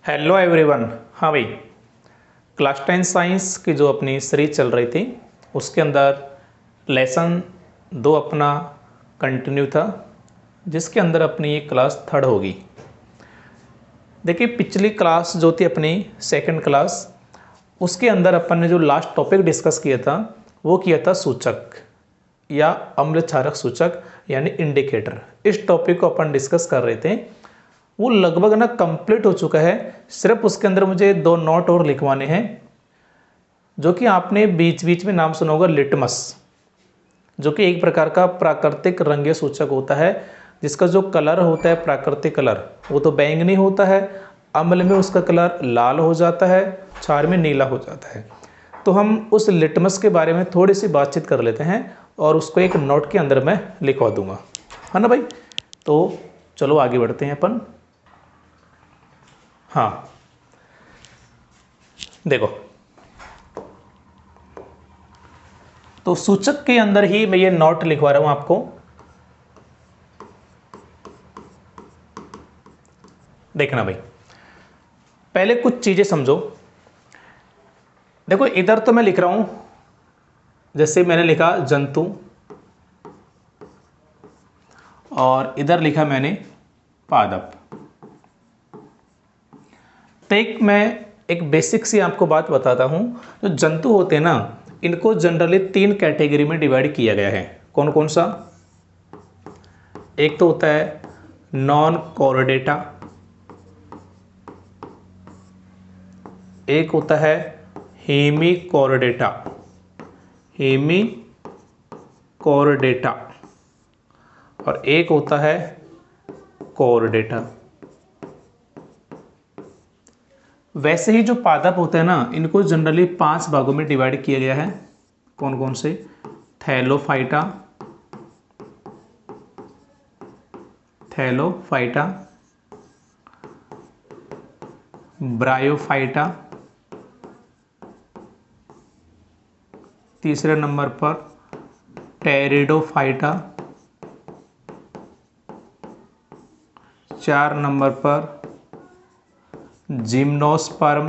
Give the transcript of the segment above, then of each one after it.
Hello everyone. हाँ भाई, class 10 science की जो अपनी सीरीज चल रही थी उसके अंदर लेसन 2 अपना कंटिन्यू था, जिसके अंदर अपनी ये क्लास 3rd होगी। देखिए, पिछली क्लास जो थी अपनी सेकंड क्लास, उसके अंदर अपन ने जो लास्ट टॉपिक डिस्कस किया था वो किया था सूचक या अम्ल क्षारक सूचक यानी इंडिकेटर। इस टॉपिक को अपन डिस्कस कर रहे थे, वो लगभग ना कंप्लीट हो चुका है। सिर्फ उसके अंदर मुझे 2 नोट और लिखवाने हैं, जो कि आपने बीच बीच में नाम सुना होगा लिटमस, जो कि एक प्रकार का प्राकृतिक रंगीय सूचक होता है, जिसका जो कलर होता है प्राकृतिक कलर वो तो बैंगनी होता है, अम्ल में उसका कलर लाल हो जाता है, क्षार में नीला हो जाता है। तो हम उस लिटमस के बारे में थोड़ी सी बातचीत कर लेते हैं और उसको एक नोट के अंदर मैं लिखवा दूंगा, है ना भाई। तो चलो आगे बढ़ते हैं अपन। हाँ देखो, तो सूचक के अंदर ही मैं ये नोट लिखवा रहा हूं आपको। देखना भाई, पहले कुछ चीजें समझो। देखो, इधर तो मैं लिख रहा हूं, जैसे मैंने लिखा जंतु, और इधर लिखा मैंने पादप। तो मैं एक बेसिक सी आपको बात बताता हूं। जो जंतु होते हैं ना, इनको जनरली 3 कैटेगरी में डिवाइड किया गया है। कौन कौन सा? एक तो होता है नॉन कॉर्डेटा, एक होता है हेमी कॉर्डेटा, हेमी कॉर्डेटा, और एक होता है कॉर्डेटा। वैसे ही जो पादप होते हैं ना, इनको जनरली 5 भागों में डिवाइड किया गया है। कौन कौन से? थैलोफाइटा, थैलोफाइटा, ब्रायोफाइटा, तीसरे नंबर पर टेरिडोफाइटा, 4 नंबर पर जिम्नोस्पर्म,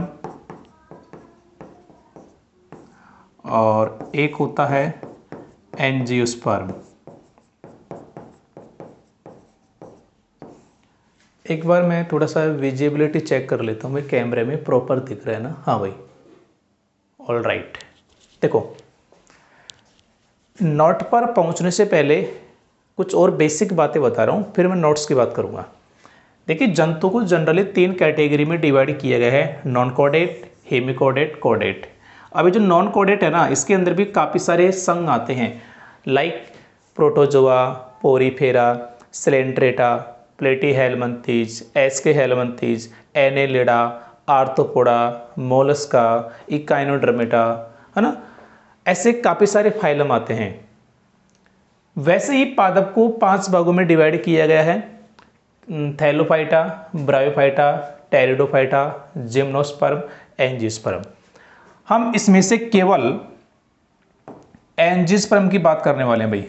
और एक होता है एंजियोस्पर्म। एक बार मैं थोड़ा सा विजिबिलिटी चेक कर लेता हूँ, मैं कैमरे में प्रॉपर दिख रहा है ना? हाँ भाई, ऑल राइट। देखो, नोट पर पहुँचने से पहले कुछ और बेसिक बातें बता रहा हूँ, फिर मैं नोट्स की बात करूँगा। देखिए, जंतु को जनरली 3 कैटेगरी में डिवाइड किया गया है, नॉन कॉर्डेट, हेमिकॉर्डेट, कॉर्डेट। अभी जो नॉन कॉर्डेट है ना, इसके अंदर भी काफ़ी सारे संघ आते हैं, like Protozoa, Porifera, Coelenterata, Platyhelminthes, Aschelminthes, Annelida, Arthropoda, Mollusca, Echinodermata, है ना। ऐसे काफ़ी सारे फाइलम आते हैं। वैसे ही पादप को 5 भागों में डिवाइड किया गया है, Thallophyta, bryophyta, pteridophyta, gymnosperm, angiosperm. हम इसमें से केवल एंजियोस्पर्म की बात करने वाले हैं भाई।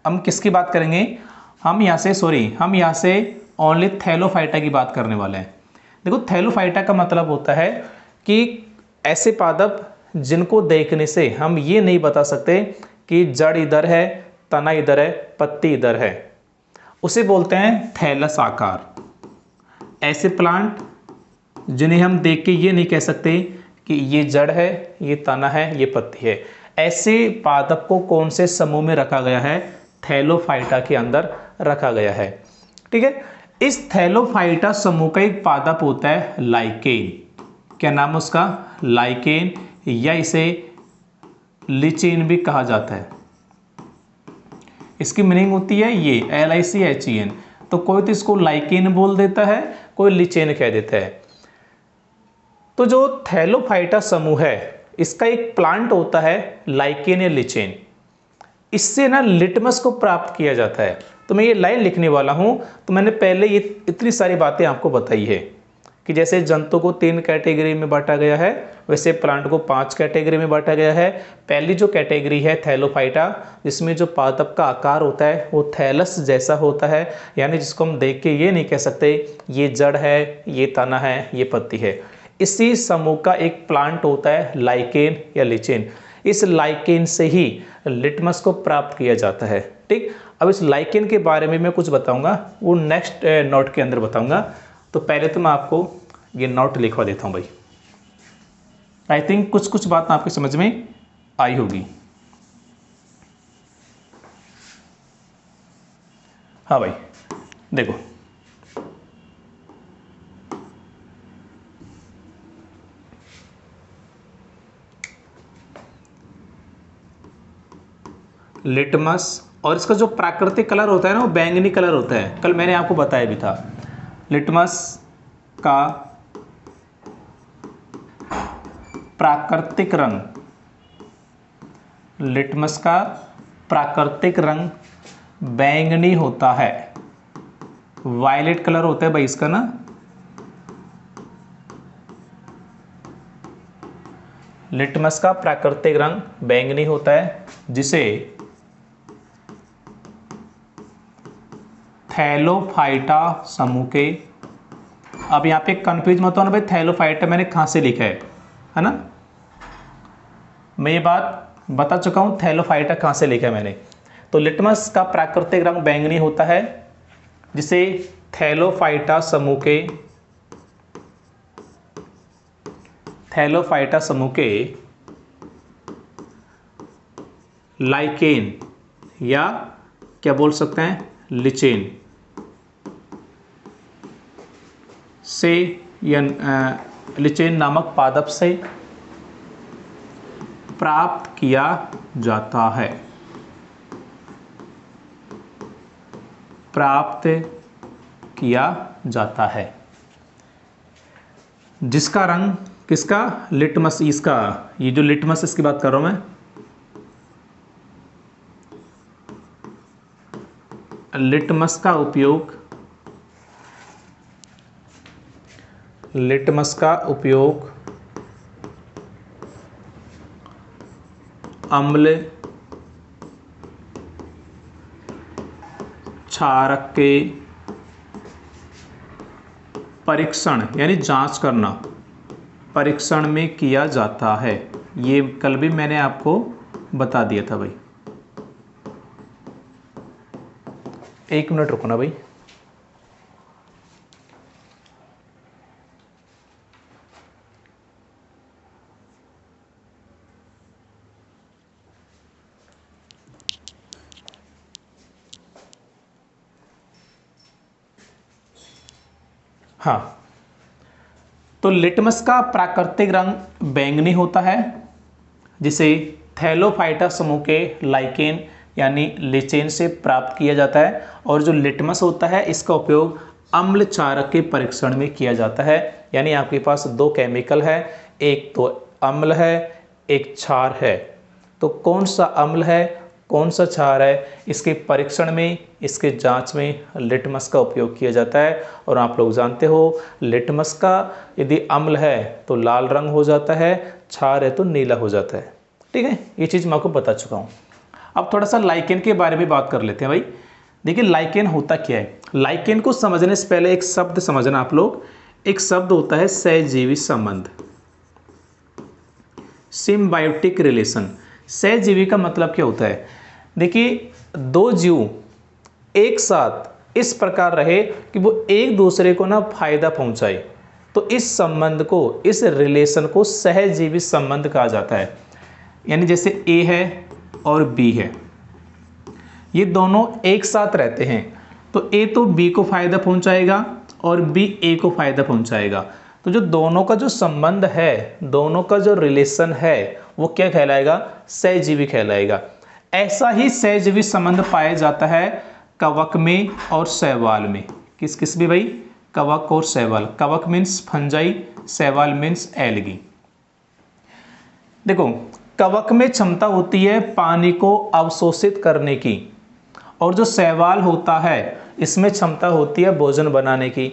हम किसकी बात करेंगे? हम यहां से ओनली थैलोफाइटा की बात करने वाले हैं। देखो, थैलोफाइटा का मतलब होता है कि ऐसे पादप जिनको देखने से हम ये नहीं बता सकते कि जड़ इधर है, तना इधर है, पत्ती इधर है, उसे बोलते हैं थैलस आकार। ऐसे प्लांट जिन्हें हम देख के ये नहीं कह सकते कि ये जड़ है, ये तना है, ये पत्ती है, ऐसे पादप को कौन से समूह में रखा गया है? थैलोफाइटा के अंदर रखा गया है। ठीक है। इस थैलोफाइटा समूह का एक पादप होता है लाइकेन। क्या नाम है उसका? लाइकेन, या इसे लिचेन भी कहा जाता है। इसकी मीनिंग होती है ये LICHEN। तो कोई तो इसको लाइकेन बोल देता है, कोई लिचेन कह देता है। तो जो थैलोफाइटा समूह है, इसका एक प्लांट होता है लाइकेन या लिचेन। इससे ना लिटमस को प्राप्त किया जाता है। तो मैं ये लाइन लिखने वाला हूं, तो मैंने पहले ये इतनी सारी बातें आपको बताई है कि जैसे जंतु को 3 कैटेगरी में बांटा गया है, वैसे प्लांट को 5 कैटेगरी में बांटा गया है। पहली जो कैटेगरी है थैलोफाइटा, जिसमें जो पादप का आकार होता है वो थैलस जैसा होता है, यानी जिसको हम देख के ये नहीं कह सकते ये जड़ है, ये तना है, ये पत्ती है। इसी समूह का एक प्लांट होता है लाइकेन या लिचेन। इस लाइकेन से ही लिटमस को प्राप्त किया जाता है। ठीक, अब इस लाइकेन के बारे में मैं कुछ बताऊंगा, वो नेक्स्ट नोट के अंदर बताऊंगा। तो पहले तो मैं आपको ये नोट लिखवा देता हूं भाई। आई थिंक कुछ कुछ बात आपके समझ में आई होगी। हाँ भाई देखो, लिटमस और इसका जो प्राकृतिक कलर होता है ना वो बैंगनी कलर होता है। कल मैंने आपको बताया भी था। लिटमस का प्राकृतिक रंग, लिटमस का प्राकृतिक रंग बैंगनी होता है, वायलेट कलर होता है भाई इसका ना। लिटमस का प्राकृतिक रंग बैंगनी होता है, जिसे थैलोफाइटा समूह के, अब यहाँ पे कंफ्यूज मत होना भाई, थैलोफाइटा मैंने कहाँ से लिखा है ना। मैं ये बात बता चुका हूँ थैलोफाइटा कहाँ से लिखा है मैंने। तो लिटमस का प्राकृतिक रंग बैंगनी होता है, जिसे थैलोफाइटा समूह के, थैलोफाइटा समूह के लाइकेन या क्या बोल सकते हैं लिचेन से या लिचेन नामक पादप से प्राप्त किया जाता है, प्राप्त किया जाता है। जिसका रंग किसका, लिटमस, इसका, ये जो लिटमस इसकी बात कर रहा हूं मैं, लिटमस का उपयोग, लिटमस का उपयोग अम्ल क्षारक के परीक्षण यानी जांच करना, परीक्षण में किया जाता है। ये कल भी मैंने आपको बता दिया था भाई। 1 मिनट रुको ना भाई। हाँ, तो लिटमस का प्राकृतिक रंग बैंगनी होता है, जिसे थैलोफाइटा समूह के लाइकेन यानी लिचेन से प्राप्त किया जाता है। और जो लिटमस होता है इसका उपयोग अम्ल क्षारक के परीक्षण में किया जाता है। यानी आपके पास 2 केमिकल है, एक तो अम्ल है, एक क्षार है। तो कौन सा अम्ल है, कौन सा क्षार है, इसके परीक्षण में, इसके जांच में लिटमस का उपयोग किया जाता है। और आप लोग जानते हो लिटमस का यदि अम्ल है तो लाल रंग हो जाता है, क्षार है तो नीला हो जाता है। ठीक है, ये चीज़ मैं आपको बता चुका हूँ। अब थोड़ा सा लाइकेन के बारे में बात कर लेते हैं भाई। देखिए लाइकेन होता क्या है। लाइकेन को समझने से पहले एक शब्द समझना आप लोग। एक शब्द होता है सहजीवी संबंध, सिम्बायोटिक रिलेशन। सहजीवी का मतलब क्या होता है, देखिए 2 जीव एक साथ इस प्रकार रहे कि वो एक दूसरे को ना फायदा पहुंचाए, तो इस संबंध को, इस रिलेशन को सहजीवी संबंध कहा जाता है। यानी जैसे ए है और बी है, ये दोनों एक साथ रहते हैं, तो ए तो बी को फायदा पहुंचाएगा और बी ए को फायदा पहुंचाएगा। तो जो दोनों का जो संबंध है, दोनों का जो रिलेशन है, वो क्या कहलाएगा, सहजीवी कहलाएगा। ऐसा ही सहजीवी संबंध पाया जाता है कवक में और शैवाल में। किस किस भी भाई, कवक और शैवाल। कवक मीन्स फंजाई, शैवाल मीन्स एल्गी। देखो कवक में क्षमता होती है पानी को अवशोषित करने की, और जो शैवाल होता है इसमें क्षमता होती है भोजन बनाने की।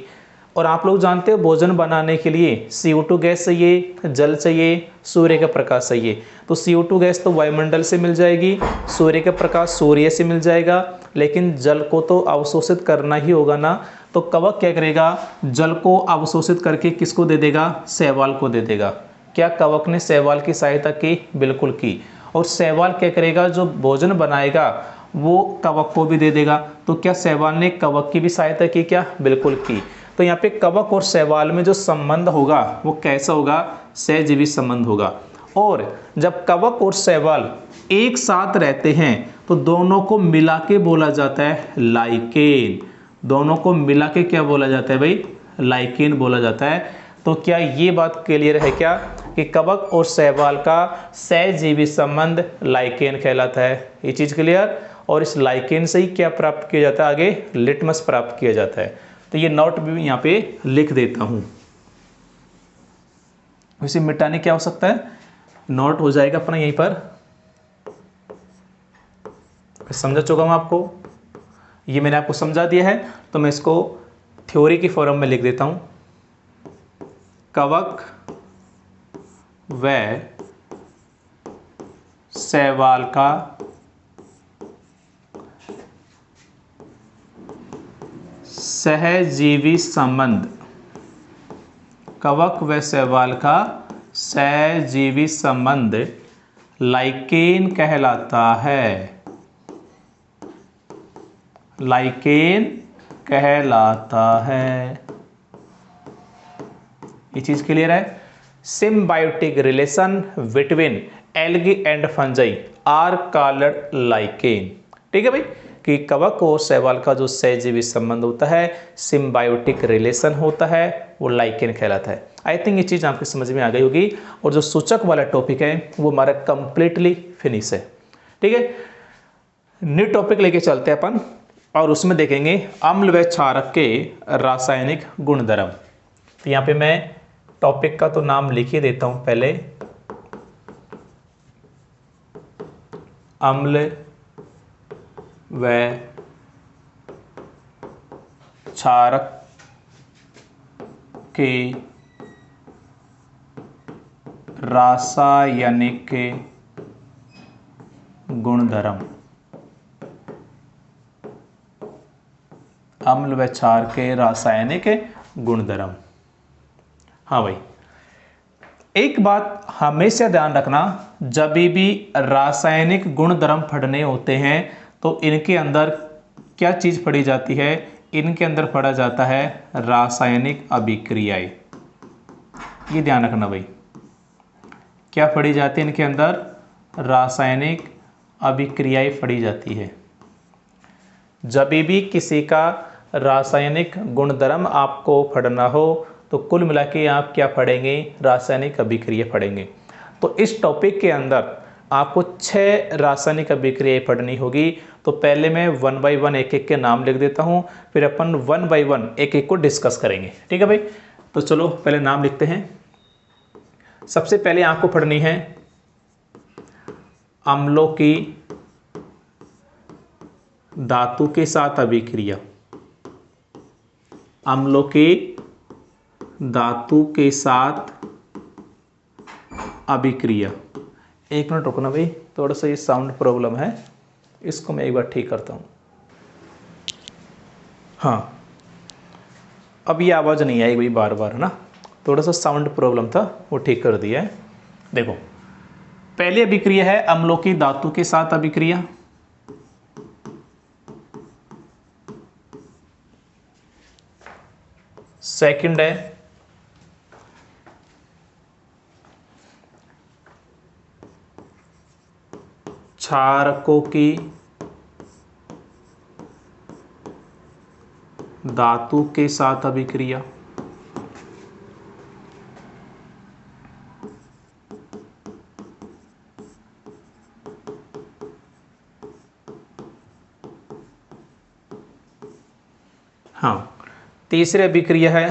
और आप लोग जानते हो भोजन बनाने के लिए CO2 गैस चाहिए, जल चाहिए, सूर्य का प्रकाश चाहिए। तो CO2 गैस तो वायुमंडल से मिल जाएगी, सूर्य का प्रकाश सूर्य से मिल जाएगा, लेकिन जल को तो अवशोषित करना ही होगा ना। तो कवक क्या करेगा, जल को अवशोषित करके किसको दे देगा, शैवाल को दे देगा। क्या कवक ने शैवाल की सहायता की, बिल्कुल की। और शैवाल क्या करेगा, जो भोजन बनाएगा वो कवक को भी दे देगा। तो क्या शैवाल ने कवक की भी सहायता की, क्या, बिल्कुल की। तो यहाँ पे कवक और शैवाल में जो संबंध होगा वो कैसा होगा, सहजीवी संबंध होगा। और जब कवक और शैवाल एक साथ रहते हैं तो दोनों को मिला के बोला जाता है लाइकेन। दोनों को मिला के क्या बोला जाता है भाई, लाइकेन बोला जाता है। तो क्या ये बात क्लियर है क्या कि कवक और शैवाल का सहजीवी संबंध लाइकेन कहलाता है, ये चीज क्लियर। और इस लाइकेन से ही क्या प्राप्त किया जाता है, आगे लिटमस प्राप्त किया जाता है। तो ये नोट भी यहाँ पे लिख देता हूं, इसे मिटाने क्या हो सकता है, नोट हो जाएगा अपना यहीं पर। समझा चुका हूं आपको, ये मैंने आपको समझा दिया है। तो मैं इसको थ्योरी की फॉर्म में लिख देता हूं। कवक व शैवाल का सहजीवी संबंध, कवक व शैवाल का सहजीवी संबंध लाइकेन कहलाता है, लाइकेन कहलाता है। ये चीज क्लियर है। Symbiotic relation between algae and fungi are called lichen. ठीक है भाई, कि कवक और शैवाल का जो सहजीवी संबंध होता है, सिम्बायोटिक रिलेशन होता है, वो लाइकेन कहलाता है। आई थिंक ये चीज आपकी समझ में आ गई होगी। और जो सूचक वाला टॉपिक है वो हमारा कंप्लीटली फिनिश है। ठीक है, न्यू टॉपिक लेके चलते हैं अपन, और उसमें देखेंगे अम्ल व क्षारक के रासायनिक गुणधर्म। तो यहाँ पे मैं टॉपिक का तो नाम लिख ही देता हूं पहले, अम्ल व क्षारक के रासायनिक गुणधर्म, अम्ल व क्षार के रासायनिक गुणधर्म। हाँ भाई, एक बात हमेशा ध्यान रखना, जब भी रासायनिक गुणधर्म पढ़ने होते हैं तो इनके अंदर क्या चीज पढ़ी जाती है, इनके अंदर पढ़ा जाता है रासायनिक अभिक्रियाएं। ये ध्यान रखना भाई, क्या पढ़ी जाती है इनके अंदर, रासायनिक अभिक्रियाएं पढ़ी जाती है। जब भी किसी का रासायनिक गुणधर्म आपको पढ़ना हो तो कुल मिला के आप क्या पढ़ेंगे, रासायनिक अभिक्रिया पढ़ेंगे। तो इस टॉपिक के अंदर आपको 6 रासायनिक अभिक्रियाएं पढ़नी होगी। तो पहले मैं 1 बाय 1 एक एक के नाम लिख देता हूं, फिर अपन 1 बाय 1 एक एक को डिस्कस करेंगे। ठीक है भाई, तो चलो पहले नाम लिखते हैं। सबसे पहले आपको पढ़नी है अम्लों की धातु के साथ अभिक्रिया, अम्लों की धातु के साथ अभिक्रिया। एक मिनट रुकना भाई, थोड़ा सा ये साउंड प्रॉब्लम है, इसको मैं एक बार ठीक करता हूँ। हाँ, अब ये आवाज़ नहीं आएगी भाई बार बार, है ना, थोड़ा सा साउंड प्रॉब्लम था, वो ठीक कर दिया है। देखो, पहली अभिक्रिया है अम्लों की धातु के साथ अभिक्रिया। सेकंड है क्षारकों की धातु के साथ अभिक्रिया। हाँ, तीसरी अभिक्रिया है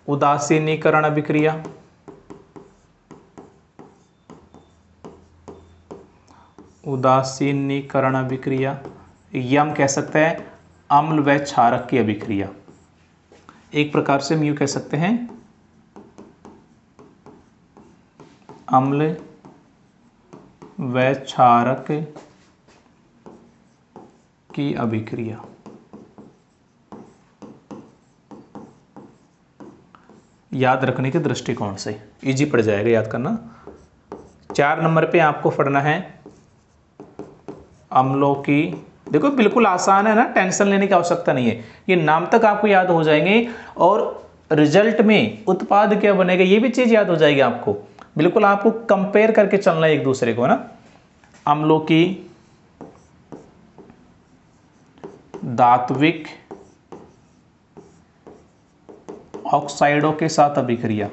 उदासीनीकरण अभिक्रिया। उदासीनीकरण अभिक्रिया, या हम कह सकते हैं अम्ल व क्षारक की अभिक्रिया। एक प्रकार से हम यूँ कह सकते हैं अम्ल व क्षारक की अभिक्रिया। याद रखने के दृष्टिकोण से इजी पड़ जाएगा याद करना। 4 नंबर पे आपको पढ़ना है अम्लों की, देखो बिल्कुल आसान है ना, टेंशन लेने की आवश्यकता नहीं है, ये नाम तक आपको याद हो जाएंगे और रिजल्ट में उत्पाद क्या बनेगा ये भी चीज याद हो जाएगी आपको। बिल्कुल आपको कंपेयर करके चलना है एक दूसरे को ना। अम्लों की धात्विक ऑक्साइडों के साथ अभिक्रिया।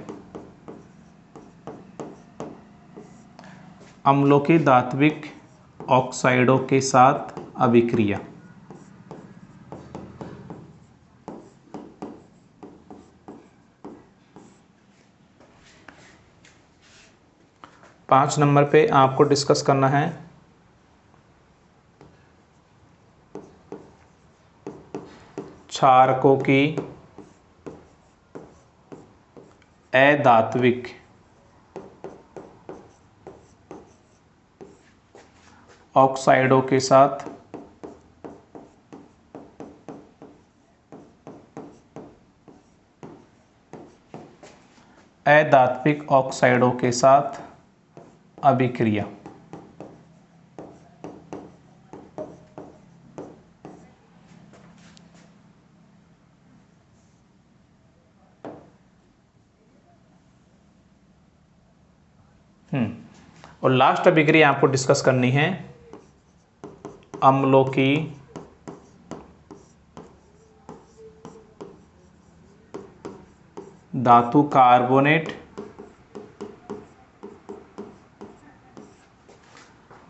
अम्लों की धात्विक ऑक्साइडों के साथ अभिक्रिया। पाँच नंबर पे आपको डिस्कस करना है क्षारकों की अधात्विक ऑक्साइडों के साथ अधात्विक ऑक्साइडों के साथ अभिक्रिया। और लास्ट अभिक्रिया आपको डिस्कस करनी है अम्लों की धातु कार्बोनेट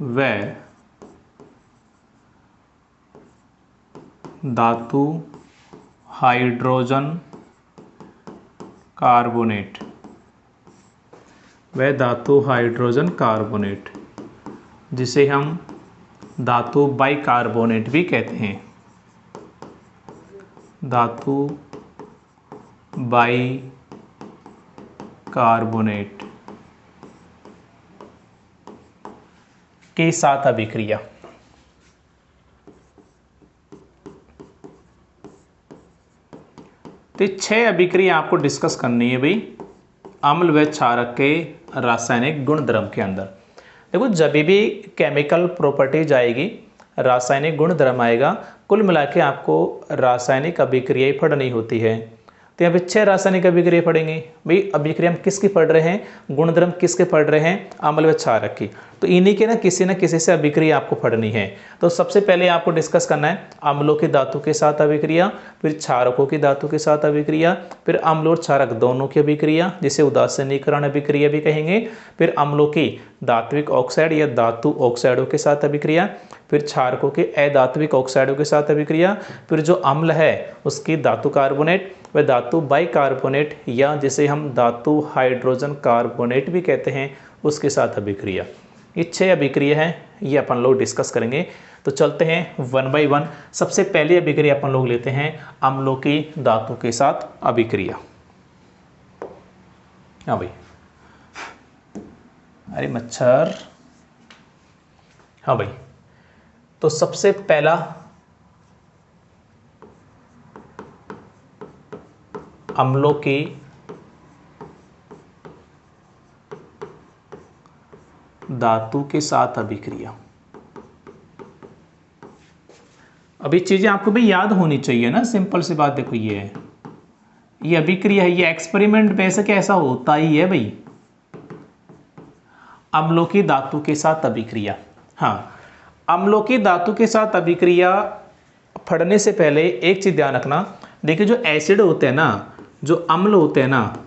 व धातु हाइड्रोजन कार्बोनेट जिसे हम धातु बाइकार्बोनेट भी कहते हैं। धातु बाइकार्बोनेट के साथ अभिक्रिया। तो 6 अभिक्रिया आपको डिस्कस करनी है भाई अम्ल व क्षारक के रासायनिक गुणधर्म के अंदर। देखो जब भी केमिकल प्रॉपर्टीज आएगी, रासायनिक गुणधर्म आएगा, कुल मिला के आपको रासायनिक अभिक्रिया पढ़नी होती है। तो यहाँ पे 6 रासायनिक अभिक्रिया पढ़ेंगे भाई। अभिक्रिया हम किसकी पढ़ रहे हैं, गुणधर्म किसके पढ़ रहे हैं, अम्ल व क्षारक की। तो इन्हीं के ना किसी से अभिक्रिया आपको पढ़नी है। तो सबसे पहले आपको डिस्कस करना है अम्लों की धातु के साथ अभिक्रिया, फिर क्षारकों की धातु के साथ अभिक्रिया, फिर अम्ल और क्षारक दोनों की अभिक्रिया जिसे उदासीनीकरण अभिक्रिया भी कहेंगे, फिर अम्लों की धात्विक ऑक्साइड या धातु ऑक्साइडों के साथ अभिक्रिया, फिर क्षारकों के अधात्विक ऑक्साइडों के साथ अभिक्रिया, फिर जो अम्ल है उसकी धातु कार्बोनेट व धातु बाइकार्बोनेट या जिसे हम धातु हाइड्रोजन कार्बोनेट भी कहते हैं उसके साथ अभिक्रिया। ये 6 अभिक्रिया हैं, ये अपन लोग डिस्कस करेंगे। तो चलते हैं 1 बाय 1। सबसे पहली अभिक्रिया अपन लोग लेते हैं अम्लों की धातु के साथ अभिक्रिया। हाँ भाई, अरे मच्छर। हाँ भाई, तो सबसे पहला अम्लों की धातु के साथ अभिक्रिया। अभी चीजें आपको भी याद होनी चाहिए ना, सिंपल सी बात। देखो ये अभिक्रिया है, ये एक्सपेरिमेंट बेसिक ऐसा होता ही है भाई। अम्लों की धातु के साथ अभिक्रिया। हाँ, अम्लों की धातु के साथ अभिक्रिया पढ़ने से पहले एक चीज ध्यान रखना। देखिए जो एसिड होते हैं ना, जो अम्ल होते हैं ना,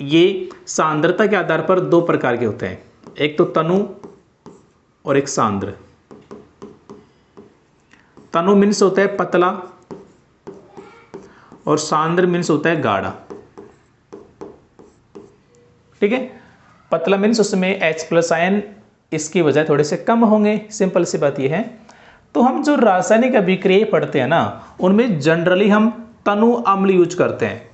ये सांद्रता के आधार पर 2 प्रकार के होते हैं, एक तो तनु और एक सांद्र। तनु मीन्स होता है पतला और सांद्र मीन्स होता है गाढ़ा। ठीक है, पतला मीन्स उसमें H+ आयन इसकी वजह थोड़े से कम होंगे, सिंपल सी बात यह है। तो हम जो रासायनिक अभिक्रिया पढ़ते हैं ना, उनमें जनरली हम तनु अम्ल यूज करते हैं।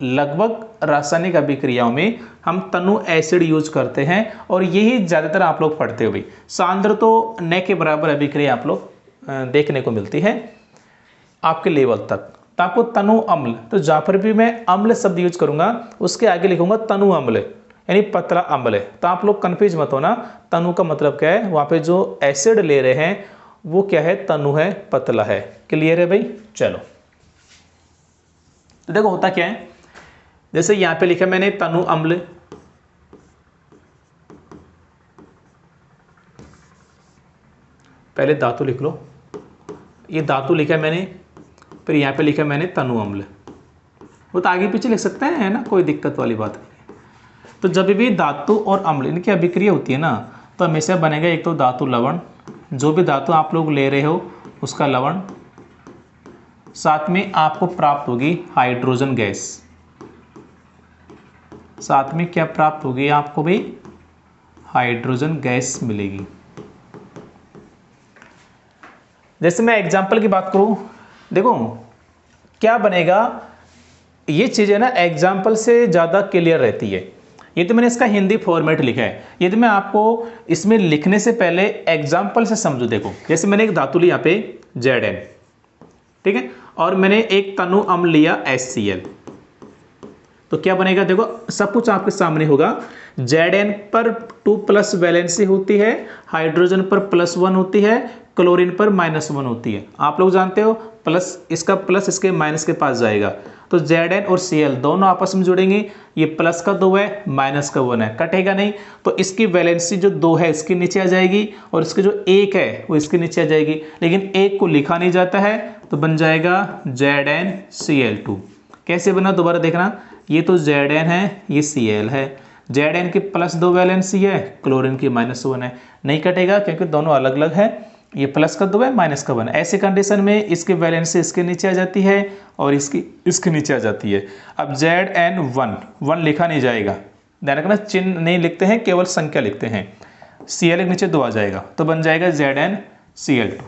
लगभग रासायनिक अभिक्रियाओं में हम तनु एसिड यूज करते हैं और यही ज़्यादातर आप लोग पढ़ते हो भाई। सांद्र तो न के बराबर अभिक्रिया आप लोग देखने को मिलती है आपके लेवल तक। तो आपको तनु अम्ल, तो जहाँ पर भी मैं अम्ल शब्द यूज करूंगा उसके आगे लिखूंगा तनु अम्ल, यानी पतला अम्ल है। तो आप लोग कन्फ्यूज मत होना, तनु का मतलब क्या है, वहाँ पे जो एसिड ले रहे हैं वो क्या है, तनु है, पतला है। क्लियर है भाई? चलो तो देखो होता क्या है, जैसे यहाँ पे लिखा मैंने तनु अम्ल, पहले धातु लिख लो, ये धातु लिखा मैंने, फिर यहाँ पे लिखा मैंने तनु अम्ल। वो तो आगे पीछे लिख सकते हैं, है ना, कोई दिक्कत वाली बात नहीं। तो जब भी धातु और अम्ल इनकी अभिक्रिया होती है ना, तो हमेशा बनेगा एक तो धातु लवण, जो भी धातु आप लोग ले रहे हो उसका लवण, साथ में आपको प्राप्त होगी हाइड्रोजन गैस। साथ में क्या प्राप्त होगी आपको भी, हाइड्रोजन गैस मिलेगी। जैसे मैं एग्जाम्पल की बात करूं, देखो क्या बनेगा, ये चीज़ें ना एग्जाम्पल से ज़्यादा क्लियर रहती है। ये तो मैंने इसका हिंदी फॉर्मेट लिखा है, ये तो मैं आपको इसमें लिखने से पहले एग्जाम्पल से समझो। देखो जैसे मैंने एक धातु ली यहाँ पे Zn, ठीक है, और मैंने एक तनु अम्ल लिया HCl, तो क्या बनेगा, देखो सब कुछ आपके सामने होगा। Zn पर 2+ वैलेंसी होती है, हाइड्रोजन पर +1 होती है, क्लोरीन पर -1 होती है। आप लोग जानते हो प्लस, इसका प्लस इसके माइनस के पास जाएगा, तो Zn और Cl दोनों आपस में जुड़ेंगे। ये प्लस का 2 है, माइनस का 1 है, कटेगा नहीं, तो इसकी वैलेंसी जो 2 है इसके नीचे आ जाएगी और इसकी जो 1 है वो इसके नीचे आ जाएगी। लेकिन 1 को लिखा नहीं जाता है, तो बन जाएगा ZnCl2। कैसे बना, दोबारा देखना, ये तो Zn है, ये Cl है। Zn की +2 वैलेंसी है, क्लोरीन की -1 है, नहीं कटेगा क्योंकि दोनों अलग अलग है। ये प्लस का 2 है, माइनस का 1 है। ऐसे कंडीशन में इसकी वैलेंसी इसके नीचे आ जाती है और इसके नीचे आ जाती है। अब Zn1 लिखा नहीं जाएगा, ध्यान रखना, चिन्ह नहीं लिखते हैं, केवल संख्या लिखते हैं। Cl के नीचे 2 आ जाएगा, तो बन जाएगा ZnCl2।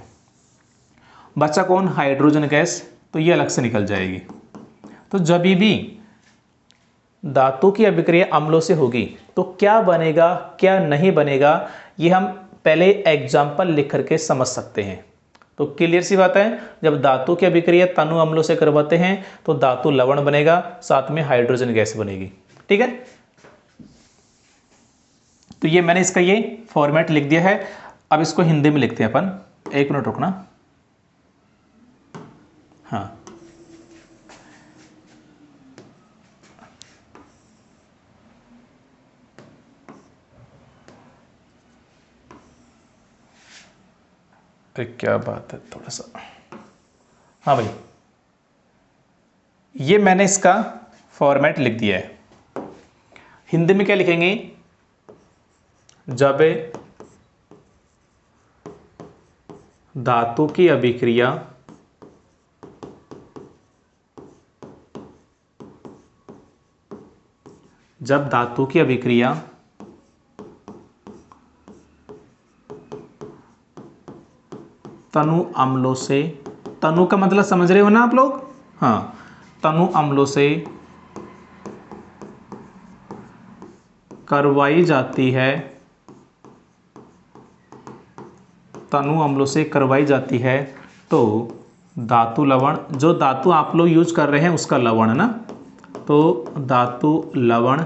बचा कौन, हाइड्रोजन गैस, तो ये अलग से निकल जाएगी। तो जब भी धातु की अभिक्रिया अम्लों से होगी तो क्या बनेगा क्या नहीं बनेगा, ये हम पहले एग्जाम्पल लिख करके समझ सकते हैं। तो क्लियर सी बात है, जब धातु की अभिक्रिया तनु अम्लों से करवाते हैं तो धातु लवण बनेगा, साथ में हाइड्रोजन गैस बनेगी। ठीक है, तो ये मैंने इसका ये फॉर्मेट लिख दिया है। अब इसको हिंदी में लिखते हैं अपन, 1 मिनट रुकना। हाँ, अरे क्या बात है, थोड़ा सा, हाँ भाई, ये मैंने इसका फॉर्मेट लिख दिया है। हिंदी में क्या लिखेंगे, जब धातु की अभिक्रिया तनु अम्लों से, तनु का मतलब समझ रहे हो ना आप लोग, हाँ, तनु अम्लों से करवाई जाती है, तनु अम्लों से करवाई जाती है, तो धातु लवण, जो धातु आप लोग यूज कर रहे हैं उसका लवण है ना, तो धातु लवण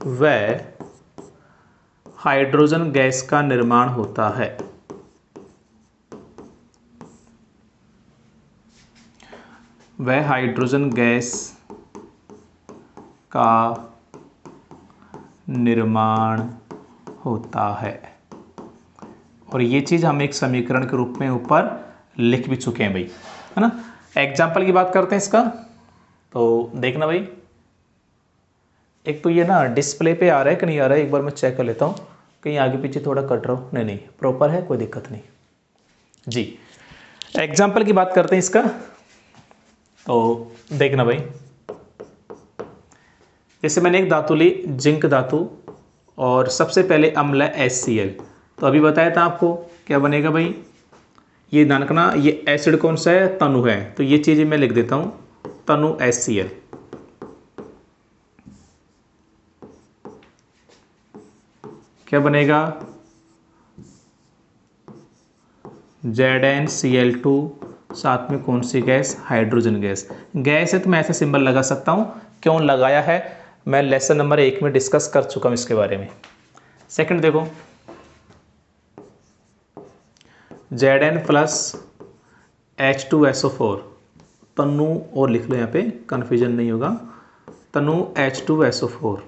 व हाइड्रोजन गैस का निर्माण होता है। वह हाइड्रोजन गैस का निर्माण होता है, और ये चीज़ हम एक समीकरण के रूप में ऊपर लिख भी चुके हैं भाई, है ना। एग्जाम्पल की बात करते हैं इसका, तो देखना भाई, एक तो ये ना डिस्प्ले पे आ रहा है कि नहीं आ रहा है, एक बार मैं चेक कर लेता हूँ, कहीं आगे पीछे थोड़ा कट रहा हूँ, नहीं प्रॉपर है, कोई दिक्कत नहीं जी। एग्जाम्पल की बात करते हैं इसका, तो देखना भाई, जैसे मैंने एक धातु ली, जिंक धातु, और सबसे पहले अम्ल है HCl। तो अभी बताया था आपको क्या बनेगा भाई, ये ध्यान रखना, ये एसिड कौन सा है, तनु है, तो ये चीज़ मैं लिख देता हूँ तनु HCl। क्या बनेगा, ZnCl2, साथ में कौन सी गैस, हाइड्रोजन गैस। गैस है तो मैं ऐसा सिंबल लगा सकता हूँ, क्यों लगाया है मैं लेसन नंबर 1 में डिस्कस कर चुका हूँ इसके बारे में। सेकंड देखो, Zn प्लस H2SO4, तनु, और लिख लो यहाँ पे कन्फ्यूजन नहीं होगा, तनु H2SO4।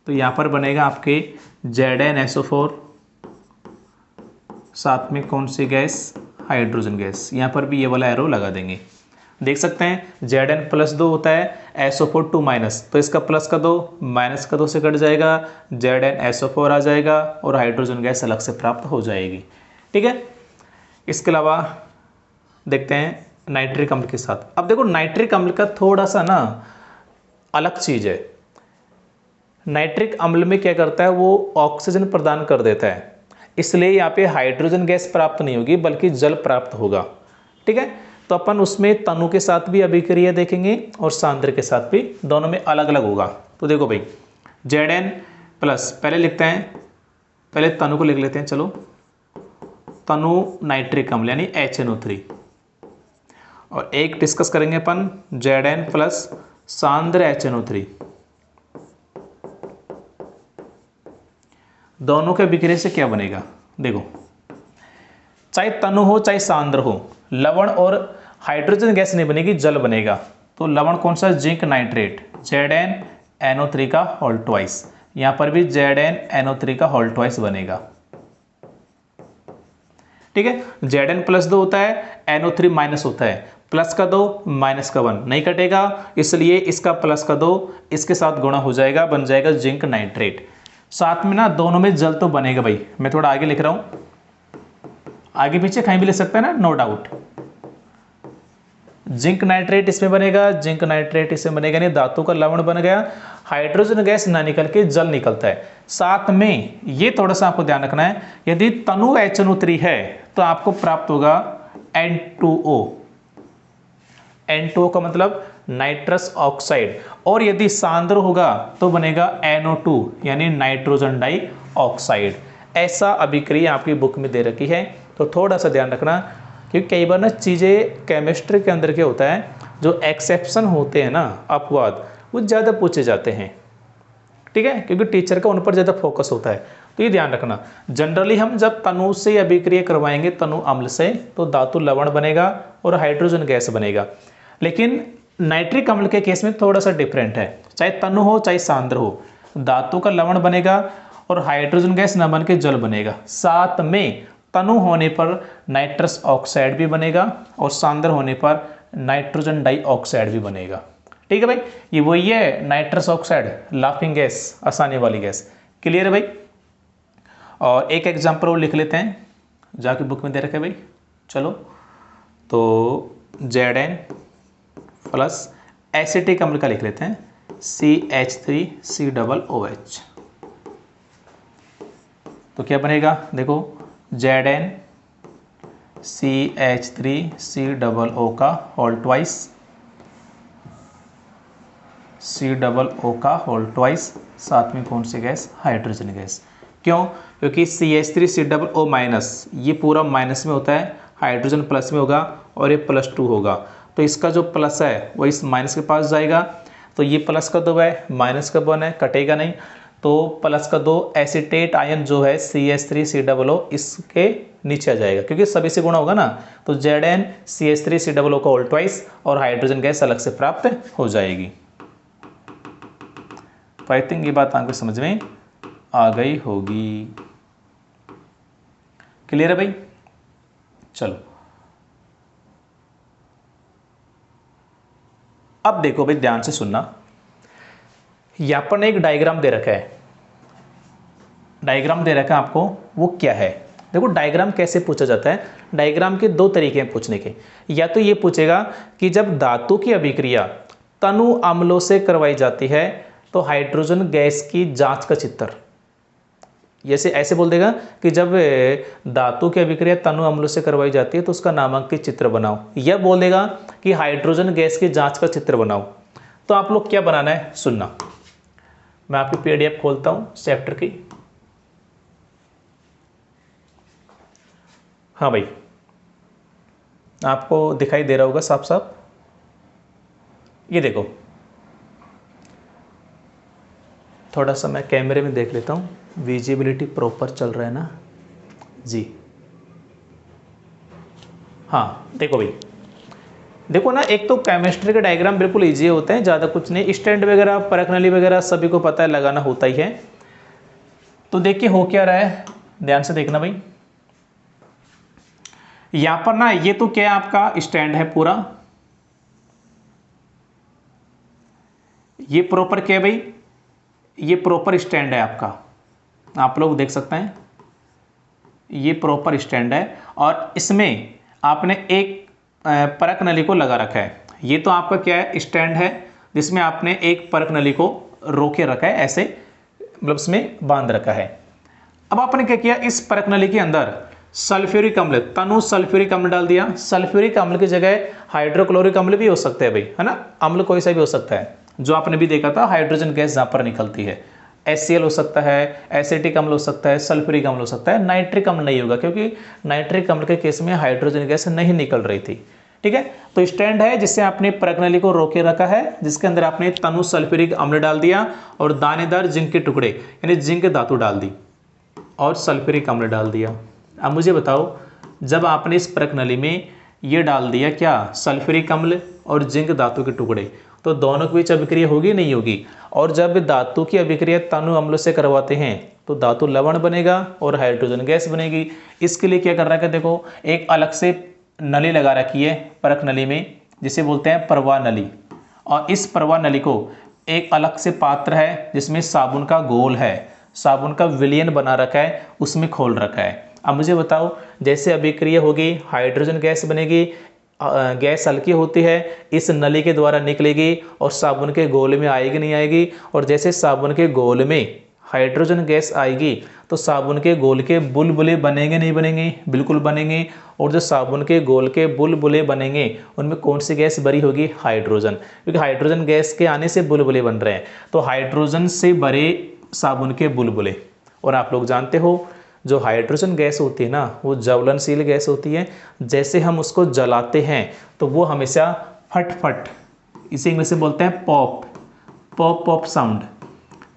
तो यहाँ पर बनेगा आपके ZnSO4, साथ में कौन सी गैस, हाइड्रोजन गैस। यहाँ पर भी ये वाला एरो लगा देंगे, देख सकते हैं Zn प्लस 2 होता है, SO4 2 माइनस, तो इसका प्लस का 2 माइनस का 2 से कट जाएगा, ZnSO4 आ जाएगा और हाइड्रोजन गैस अलग से प्राप्त हो जाएगी। ठीक है, इसके अलावा देखते हैं नाइट्रिक अम्ल के साथ। अब देखो नाइट्रिक अम्ल का थोड़ा सा ना अलग चीज़ है। नाइट्रिक अम्ल में क्या करता है, वो ऑक्सीजन प्रदान कर देता है, इसलिए यहाँ पे हाइड्रोजन गैस प्राप्त नहीं होगी बल्कि जल प्राप्त होगा। ठीक है, तो अपन उसमें तनु के साथ भी अभिक्रिया देखेंगे और सांद्र के साथ भी, दोनों में अलग अलग होगा। तो देखो भाई, Zn प्लस, पहले लिखते हैं, पहले तनु को लिख लेते हैं, चलो, तनु नाइट्रिक अम्ल यानी HNO3, और एक डिस्कस करेंगे अपन Zn प्लस सांद्र HNO3। दोनों के अभिक्रिया से क्या बनेगा, देखो, चाहे तनु हो चाहे सांद्र हो, लवण और हाइड्रोजन गैस नहीं बनेगी, जल बनेगा। तो लवण कौन सा, जिंक नाइट्रेट, ZnNO3 का होल ट्वाइस, यहाँ पर भी ZnNO3 का होल ट्वाइस बनेगा। ठीक है, Zn प्लस 2 होता है, NO3 माइनस होता है, प्लस का 2 माइनस का 1 नहीं कटेगा, इसलिए इसका प्लस का 2 इसके साथ गुणा हो जाएगा, बन जाएगा जिंक नाइट्रेट। साथ में ना दोनों में जल तो बनेगा भाई, मैं थोड़ा आगे लिख रहा हूं, आगे पीछे कहीं भी लिख सकता है ना, नो डाउट। जिंक नाइट्रेट इसमें बनेगा, जिंक नाइट्रेट इसमें बनेगा, नहीं धातु का लवण बन गया, हाइड्रोजन गैस ना निकल के जल निकलता है। साथ में ये थोड़ा सा आपको ध्यान रखना है, यदि तनु HNO3 है तो आपको प्राप्त होगा N2O। N2O का मतलब नाइट्रस ऑक्साइड, और यदि सांद्र होगा तो बनेगा NO2 यानी नाइट्रोजन डाइऑक्साइड। ऐसा अभिक्रिया आपकी बुक में दे रखी है, तो थोड़ा सा ध्यान रखना, क्योंकि कई बार ना चीज़ें केमिस्ट्री के अंदर क्या होता है, जो एक्सेप्शन होते हैं ना, अपवाद, वो ज़्यादा पूछे जाते हैं। ठीक है, क्योंकि टीचर का उन पर ज़्यादा फोकस होता है, तो ये ध्यान रखना। जनरली हम जब तनु से अभिक्रिया करवाएंगे, तनु अम्ल से, तो धातु लवण बनेगा और हाइड्रोजन गैस बनेगा। लेकिन नाइट्रिक अम्ल के केस में थोड़ा सा डिफरेंट है, चाहे तनु हो चाहे सांद्र हो, धातु का लवण बनेगा और हाइड्रोजन गैस न बन के जल बनेगा। साथ में तनु होने पर नाइट्रस ऑक्साइड भी बनेगा और सांद्र होने पर नाइट्रोजन डाइऑक्साइड भी बनेगा। ठीक है भाई, ये वही है नाइट्रस ऑक्साइड, लाफिंग गैस, हंसाने वाली गैस। क्लियर है भाई। और एक एग्जाम्पल और लिख लेते हैं, जाके बुक में दे रखे भाई, चलो। तो Zn प्लस एसिटिक अम्ल का लिख लेते हैं, CH3COOH। तो क्या बनेगा, देखो, Zn CH3COO का होल ट्वाइस, COO का होल ट्वाइस, साथ में कौन सी गैस, हाइड्रोजन गैस। क्यों, क्योंकि CH3COO माइनस, ये पूरा माइनस में होता है, हाइड्रोजन प्लस में होगा और ये +2 होगा, तो इसका जो प्लस है वो इस माइनस के पास जाएगा, तो ये प्लस का 2 है, माइनस का 1 है, कटेगा नहीं, तो प्लस का 2 एसिटेट आयन जो है CH3COO इसके नीचे आ जाएगा, क्योंकि सभी से गुणा होगा ना, तो Zn CH3COO का होल ट्वाइस और हाइड्रोजन गैस अलग से प्राप्त हो जाएगी। तो आई थिंक ये बात आपको समझ में आ गई होगी। क्लियर है भाई, चलो। अब देखो भाई, ध्यान से सुनना, यहां पर एक डायग्राम दे रखा है, डायग्राम दे रखा है आपको, वो क्या है, देखो डायग्राम कैसे पूछा जाता है। डायग्राम के 2 तरीके हैं पूछने के, या तो ये पूछेगा कि जब धातु की अभिक्रिया तनु अम्लों से करवाई जाती है तो हाइड्रोजन गैस की जांच का चित्र, जैसे ऐसे बोल देगा कि जब धातु की अभिक्रिया तनु अम्लों से करवाई जाती है तो उसका नामांकित चित्र बनाओ, या बोल देगा कि हाइड्रोजन गैस की जांच का चित्र बनाओ। तो आप लोग क्या बनाना है सुनना, मैं आपकी पीडीएफ खोलता हूं चैप्टर की। हाँ भाई, आपको दिखाई दे रहा होगा साफ साफ, ये देखो, थोड़ा सा मैं कैमरे में देख लेता हूँ, विजिबिलिटी प्रॉपर चल रहा है ना जी। हाँ देखो भाई, देखो ना, एक तो केमिस्ट्री का डायग्राम बिल्कुल इजी होते हैं, ज़्यादा कुछ नहीं, स्टैंड वगैरह परख नली वगैरह सभी को पता है, लगाना होता ही है। तो देखिए हो क्या रहा है, ध्यान से देखना भाई। यहां पर ना ये तो क्या है, आपका स्टैंड है पूरा, ये प्रॉपर क्या है भाई, ये प्रॉपर स्टैंड है आपका, आप लोग देख सकते हैं ये प्रॉपर स्टैंड है, और इसमें आपने एक परख नली को लगा रखा है। ये तो आपका क्या है, स्टैंड है जिसमें आपने एक परख नली को रोके रखा है, ऐसे मतलब इसमें बांध रखा है। अब आपने क्या किया, इस परख नली के अंदर सल्फ्यूरिक अम्ल, तनु सल्फ्यूरिक अम्ल डाल दिया। सल्फ्यूरिक अम्ल की जगह हाइड्रोक्लोरिक अम्ल भी हो सकता है भाई, है ना, अम्ल कोई सा भी हो सकता है, जो आपने भी देखा था हाइड्रोजन गैस जहां पर निकलती है। HCl हो सकता है, एसिटिक अम्ल हो सकता है, सल्फ्यूरिक अम्ल हो सकता है, नाइट्रिक अम्ल नहीं होगा, क्योंकि नाइट्रिक अम्ल के केस में हाइड्रोजन गैस नहीं निकल रही थी। ठीक है, तो स्टैंड है जिससे आपने परख नली को रोके रखा है, जिसके अंदर आपने तनु सल्फ्यूरिक अम्ल डाल दिया और दानेदार जिंक के टुकड़े यानी जिंक धातु डाल दी और सल्फ्यूरिक अम्ल डाल दिया। अब मुझे बताओ, जब आपने इस परख नली में ये डाल दिया क्या, सल्फ्यूरिक अम्ल और जिंक धातु के टुकड़े, तो दोनों के बीच अभिक्रिया होगी नहीं होगी। और जब धातु की अभिक्रिया तनु अम्ल से करवाते हैं तो धातु लवण बनेगा और हाइड्रोजन गैस बनेगी। इसके लिए क्या कर रखा है, देखो एक अलग से नली लगा रखी है परख नली में, जिसे बोलते हैं प्रवाह नली, और इस प्रवाह नली को एक अलग से पात्र है जिसमें साबुन का घोल है, साबुन का विलयन बना रखा है, उसमें खोल रखा है। अब मुझे बताओ, जैसे अभिक्रिया होगी हाइड्रोजन गैस बनेगी, गैस हल्की होती है, इस नली के द्वारा निकलेगी और साबुन के घोल में आएगी नहीं आएगी, और जैसे साबुन के घोल में हाइड्रोजन गैस आएगी तो साबुन के घोल के बुलबुले बनेंगे नहीं बनेंगे, बिल्कुल बनेंगे। और जो साबुन के घोल के बुलबुले बनेंगे उनमें कौन सी गैस भरी होगी, हाइड्रोजन, क्योंकि हाइड्रोजन गैस के आने से बुलबुले बन रहे हैं, तो हाइड्रोजन से भरे साबुन के बुलबुले। और आप लोग जानते हो जो हाइड्रोजन गैस होती है ना, वो ज्वलनशील गैस होती है, जैसे हम उसको जलाते हैं तो वो हमेशा फट फट, इसे इंग्लिश में बोलते हैं पॉप, पॉप पॉप साउंड,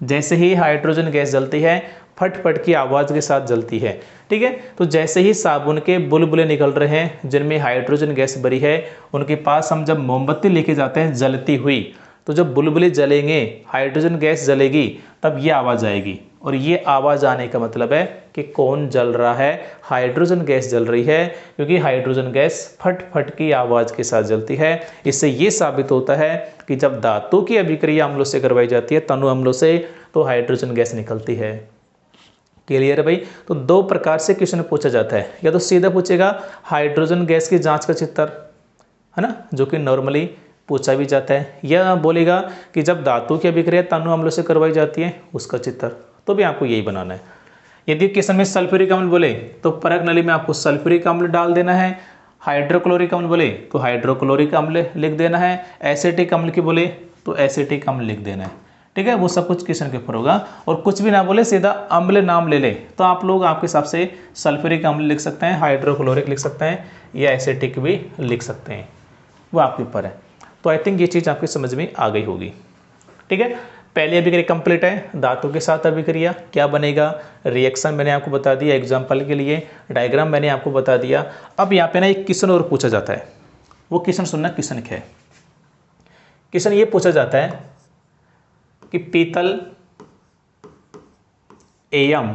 जैसे ही हाइड्रोजन गैस जलती है फट फट की आवाज़ के साथ जलती है। ठीक है, तो जैसे ही साबुन के बुलबुले निकल रहे हैं जिनमें हाइड्रोजन गैस भरी है, उनके पास हम जब मोमबत्ती लेके जाते हैं जलती हुई, तो जब बुलबुले जलेंगे, हाइड्रोजन गैस जलेगी, तब ये आवाज़ आएगी, और ये आवाज़ आने का मतलब है कि कौन जल रहा है, हाइड्रोजन गैस जल रही है, क्योंकि हाइड्रोजन गैस फट फट की आवाज़ के साथ जलती है। इससे ये साबित होता है कि जब धातु की अभिक्रिया अम्लों से करवाई जाती है, तनु अम्लों से, तो हाइड्रोजन गैस निकलती है। क्लियर है भाई। तो दो प्रकार से क्वेश्चन पूछा जाता है, या तो सीधा पूछेगा हाइड्रोजन गैस की जांच का चित्र, है ना, जो कि नॉर्मली पूछा भी जाता है, या बोलेगा कि जब धातु की अभिक्रिया तनु अम्लों से करवाई जाती है उसका चित्र, तो भी आपको यही बनाना है। यदि क्वेश्चन में सल्फ्यूरिक अम्ल बोले तो परख नली में आपको सल्फ्यूरिक अम्ल डाल देना है, हाइड्रोक्लोरिक अम्ल बोले तो हाइड्रोक्लोरिक अम्ल लिख देना है, एसिटिक अम्ल की बोले तो एसिटिक अम्ल लिख देना है। ठीक है, वो सब कुछ क्वेश्चन के ऊपर होगा। और कुछ भी ना बोले, सीधा अम्ल नाम ले ले, तो आप लोग आपके हिसाब से सल्फ्यूरिक अम्ल लिख सकते हैं, हाइड्रोक्लोरिक लिख सकते हैं, या एसिटिक भी लिख सकते हैं, वो आपके ऊपर है। तो आई थिंक ये चीज़ आपकी समझ में आ गई होगी। ठीक है, पहली अभिक्रिया कंप्लीट है, धातु के साथ अभिक्रिया क्या बनेगा, रिएक्शन मैंने आपको बता दिया, एग्जाम्पल के लिए डायग्राम मैंने आपको बता दिया। अब यहाँ पे ना एक क्वेश्चन और पूछा जाता है, वो क्वेश्चन सुनना, क्वेश्चन क्या है। क्वेश्चन ये पूछा जाता है कि पीतल एवं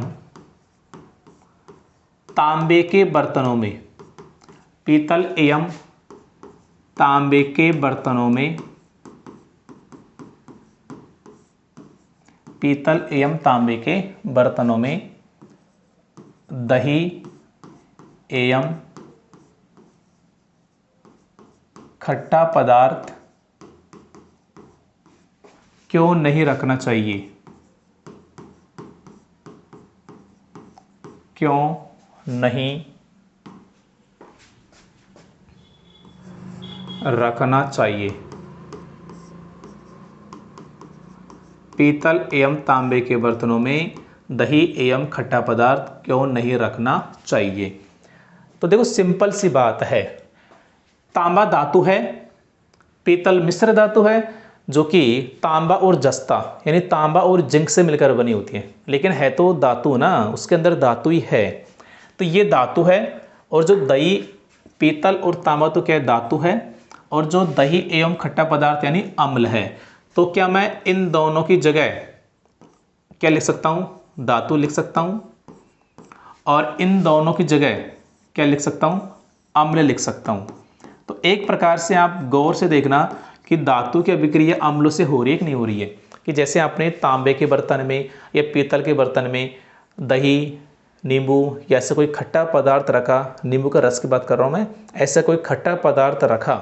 तांबे के बर्तनों में, पीतल एवं तांबे के बर्तनों में, पीतल एवं तांबे के बर्तनों में दही एवं खट्टा पदार्थ क्यों नहीं रखना चाहिए। क्यों नहीं रखना चाहिए। पीतल एवं तांबे के बर्तनों में दही एवं खट्टा पदार्थ क्यों नहीं रखना चाहिए। तो देखो सिंपल सी बात है, तांबा धातु है, पीतल मिश्र धातु है, जो कि तांबा और जस्ता यानी तांबा और जिंक से मिलकर बनी होती है, लेकिन है तो धातु ना, उसके अंदर धातु ही है। तो ये धातु है, और जो दही पीतल और तांबा तो क्या धातु है, और जो दही एवं खट्टा पदार्थ यानी अम्ल है। तो क्या मैं इन दोनों की जगह क्या लिख सकता हूँ, धातु लिख सकता हूँ, और इन दोनों की जगह क्या लिख सकता हूँ, अम्ल लिख सकता हूँ। तो एक प्रकार से आप गौर से देखना कि धातु की अभिक्रिया अम्लों से हो रही है कि नहीं हो रही है। कि जैसे आपने तांबे के बर्तन में या पीतल के बर्तन में दही, नींबू या ऐसा कोई खट्टा पदार्थ रखा, नींबू का रस की बात कर रहा हूँ मैं, ऐसा कोई खट्टा पदार्थ रखा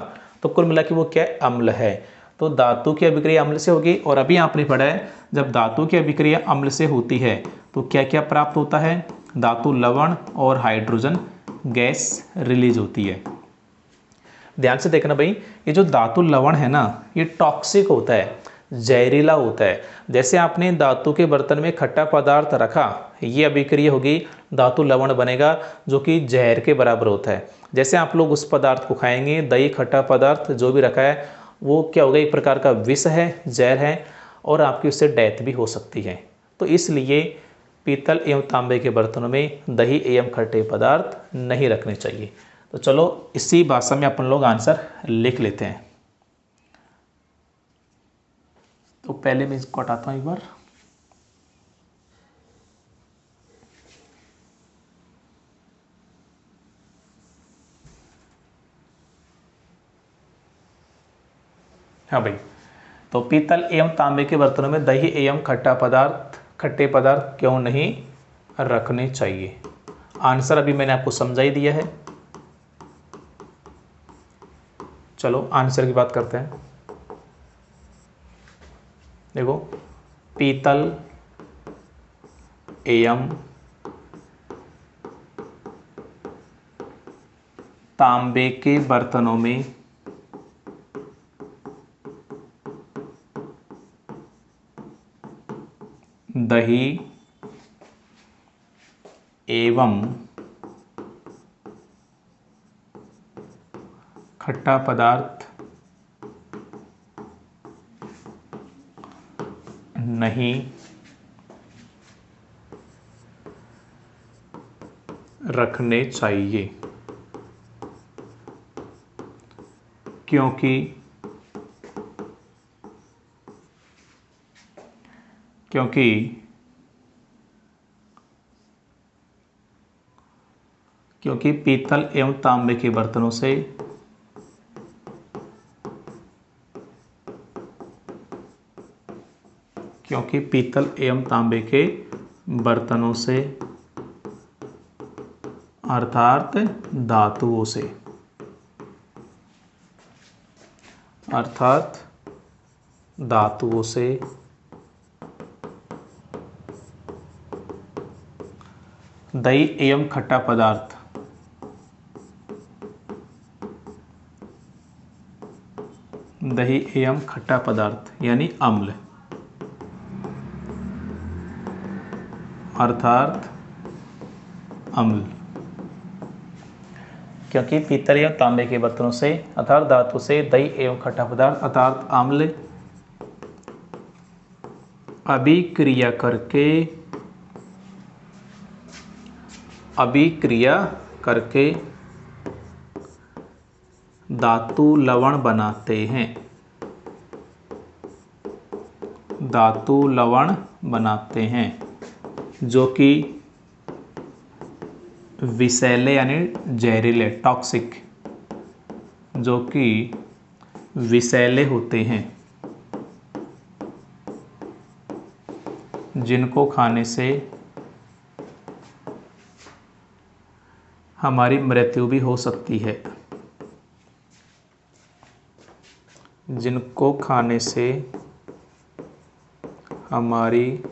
तो कुल मिला के वो क्या अम्ल है। तो धातु की अभिक्रिया अम्ल से होगी। और अभी आपने पढ़ा है जब धातु की अभिक्रिया अम्ल से होती है तो क्या क्या प्राप्त होता है, धातु लवण और हाइड्रोजन गैस रिलीज होती है। ध्यान से देखना भाई, ये जो धातु लवण है ना, ये टॉक्सिक होता है, जहरीला होता है। जैसे आपने धातु के बर्तन में खट्टा पदार्थ रखा, ये अभिक्रिया होगी, धातु लवण बनेगा जो कि जहर के बराबर होता है। जैसे आप लोग उस पदार्थ को खाएंगे, दही खट्टा पदार्थ जो भी रखा है वो क्या होगा, एक प्रकार का विष है, जहर है, और आपकी उससे डेथ भी हो सकती है। तो इसलिए पीतल एवं तांबे के बर्तनों में दही एवं खट्टे पदार्थ नहीं रखने चाहिए। तो चलो इसी भाषा में अपन लोग आंसर लिख लेते हैं। तो पहले मैं इसको हटाता हूँ एक बार। हाँ भाई, तो पीतल एवं तांबे के बर्तनों में दही एवं खट्टे पदार्थ क्यों नहीं रखने चाहिए। आंसर अभी मैंने आपको समझा ही दिया है। चलो आंसर की बात करते हैं। देखो, पीतल एवं तांबे के बर्तनों में दही एवं खट्टा पदार्थ नहीं रखने चाहिए, क्योंकि पीतल एवं तांबे के बर्तनों से पीतल एवं तांबे के बर्तनों से अर्थात धातुओं से दही एवं खट्टा पदार्थ यानी अम्ल अर्थात अम्ल, क्योंकि पीतल एवं तांबे के बर्तनों से अर्थात धातु से दही एवं खट्टा पदार्थ अर्थात अम्ल अभिक्रिया करके धातु लवण बनाते हैं जो कि विषैले यानी जहरीले, टॉक्सिक, जो कि विषैले होते हैं, जिनको खाने से हमारी मृत्यु भी हो सकती है। जिनको खाने से हमारी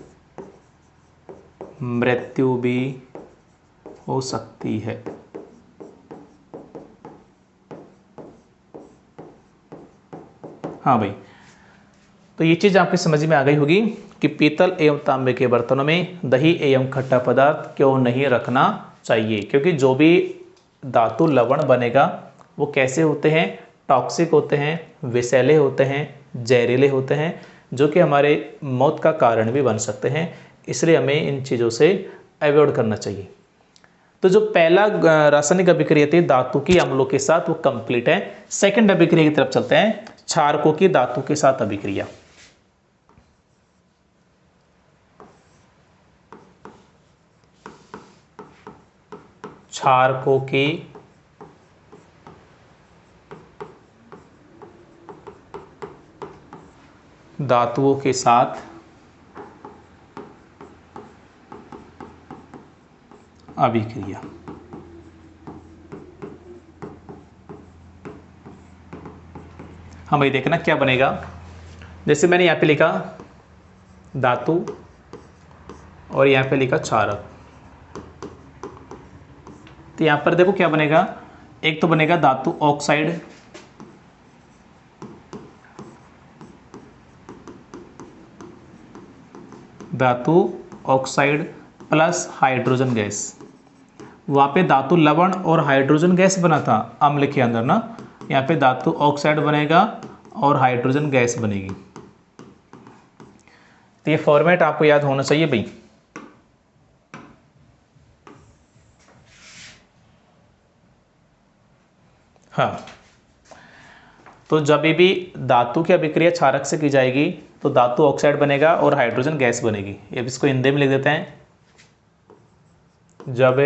मृत्यु भी हो सकती है। हाँ भाई, तो ये चीज़ आपकी समझ में आ गई होगी कि पीतल एवं तांबे के बर्तनों में दही एवं खट्टा पदार्थ क्यों नहीं रखना चाहिए, क्योंकि जो भी धातु लवण बनेगा वो कैसे होते हैं, टॉक्सिक होते हैं, विषैले होते हैं, जहरीले होते हैं, जो कि हमारे मौत का कारण भी बन सकते हैं। इसलिए हमें इन चीज़ों से अवॉइड करना चाहिए। तो जो पहला रासायनिक अभिक्रिया थी धातु की अम्लों के साथ, वो कंप्लीट है। सेकंड अभिक्रिया की तरफ चलते हैं, क्षारकों की धातु के साथ अभिक्रिया। क्षारकों की धातुओं के साथ अभिक्रिया। हाँ भाई, देखना क्या बनेगा। जैसे मैंने यहाँ पे लिखा धातु और यहाँ पे लिखा क्षारक, तो यहाँ पर देखो क्या बनेगा। एक तो बनेगा धातु ऑक्साइड, धातु ऑक्साइड प्लस हाइड्रोजन गैस। वहाँ पे धातु लवण और हाइड्रोजन गैस बना था अम्ल के अंदर ना, यहाँ पे धातु ऑक्साइड बनेगा और हाइड्रोजन गैस बनेगी। तो ये फॉर्मेट आपको याद होना चाहिए भाई। हाँ, तो जब भी धातु की अभिक्रिया क्षारक से की जाएगी तो धातु ऑक्साइड बनेगा और हाइड्रोजन गैस बनेगी। अब इसको हिंदी में लिख देते हैं। जब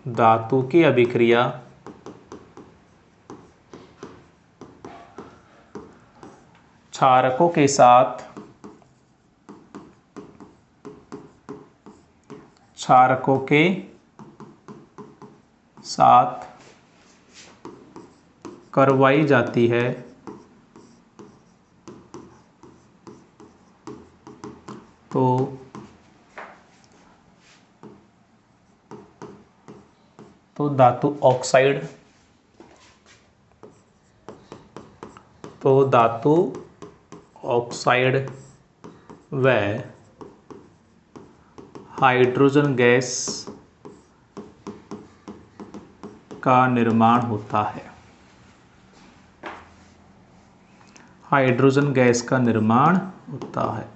धातु की अभिक्रिया क्षारकों के साथ करवाई जाती है तो धातु ऑक्साइड व हाइड्रोजन गैस का निर्माण होता है। हाइड्रोजन गैस का निर्माण होता है।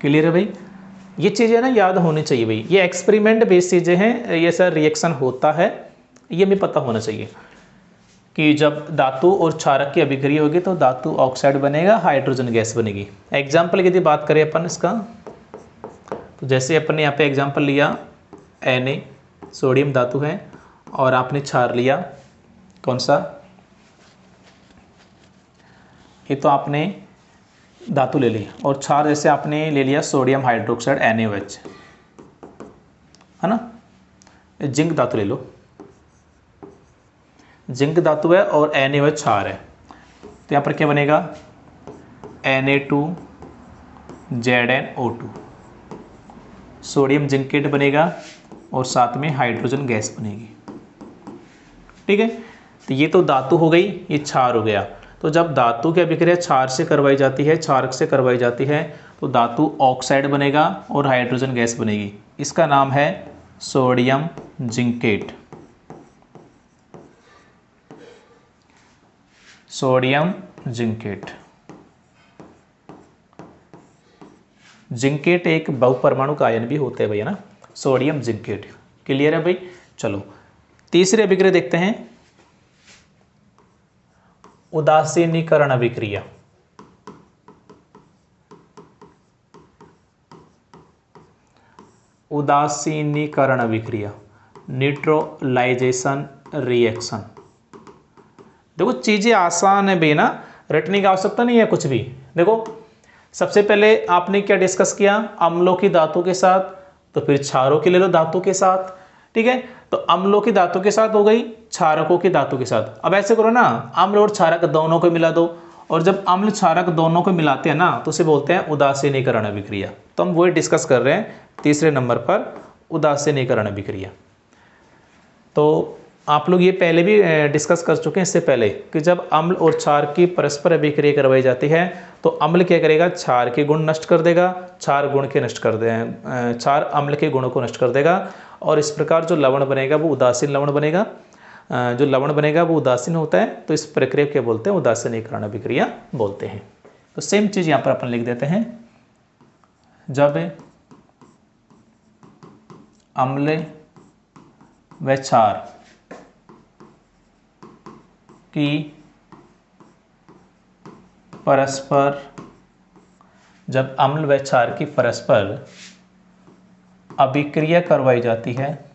क्लियर है भाई। ये चीज़ें ना याद होनी चाहिए भाई। ये एक्सपेरिमेंट बेस्ड चीज़ें हैं, ये सर रिएक्शन होता है, ये हमें पता होना चाहिए कि जब धातु और क्षारक की अभिक्रिया होगी तो धातु ऑक्साइड बनेगा, हाइड्रोजन गैस बनेगी। एग्जाम्पल यदि बात करें अपन इसका, तो जैसे अपन ने यहाँ पे एग्जाम्पल लिया Na, सोडियम धातु है, और आपने क्षार लिया कौन सा, ये तो आपने धातु ले ली, और क्षार जैसे आपने ले लिया सोडियम हाइड्रोक्साइड NaOH, है ना। जिंक धातु ले लो, जिंक धातु है और NaOH क्षार है, तो यहाँ पर क्या बनेगा Na2ZnO2, सोडियम जिंकेट बनेगा और साथ में हाइड्रोजन गैस बनेगी। ठीक है, तो ये तो धातु हो गई, ये क्षार हो गया। तो जब धातु की अभिक्रिया क्षार से करवाई जाती है, क्षारक से करवाई जाती है, तो धातु ऑक्साइड बनेगा और हाइड्रोजन गैस बनेगी। इसका नाम है sodium zincate. Sodium zincate. Zincate एक बहुपरमाणुक आयन भी होते हैं भैया ना, सोडियम जिंकेट। क्लियर है भाई। चलो तीसरी अभिक्रिया देखते हैं, उदासीनीकरण अभिक्रिया। उदासीनीकरण अभिक्रिया, न्यूट्रलाइजेशन रिएक्शन। देखो चीजें आसान है भाई ना, रटने की आवश्यकता नहीं है कुछ भी। देखो सबसे पहले आपने क्या डिस्कस किया, अम्लों की धातु के साथ, तो फिर क्षारों की ले लो धातु के साथ। ठीक है, तो अम्लों की धातु के साथ हो गई, क्षारकों की धातु के साथ। अब ऐसे करो ना, अम्ल और क्षारक दोनों को मिला दो और जब अम्ल क्षारक दोनों को मिलाते हैं ना तो उसे बोलते हैं उदासीनीकरण अभिक्रिया। तो हम वही डिस्कस कर रहे हैं तीसरे नंबर पर, उदासीनीकरण अभिक्रिया। तो आप लोग ये पहले भी डिस्कस कर चुके हैं इससे पहले कि जब अम्ल और क्षार की परस्पर अभिक्रिया करवाई जाती है तो अम्ल क्या करेगा, क्षार के गुण नष्ट कर देगा, क्षार गुण के नष्ट कर दे, क्षार अम्ल के गुणों को नष्ट कर देगा, और इस प्रकार जो लवण बनेगा वो उदासीन लवण बनेगा। जो लवण बनेगा वो उदासीन होता है, तो इस प्रक्रिया को क्या बोलते हैं, उदासीनीकरण अभिक्रिया बोलते हैं। तो सेम चीज़ यहाँ पर अपन लिख देते हैं, जब अम्ल व क्षार की परस्पर, जब अम्ल व क्षार की परस्पर अभिक्रिया करवाई जाती है,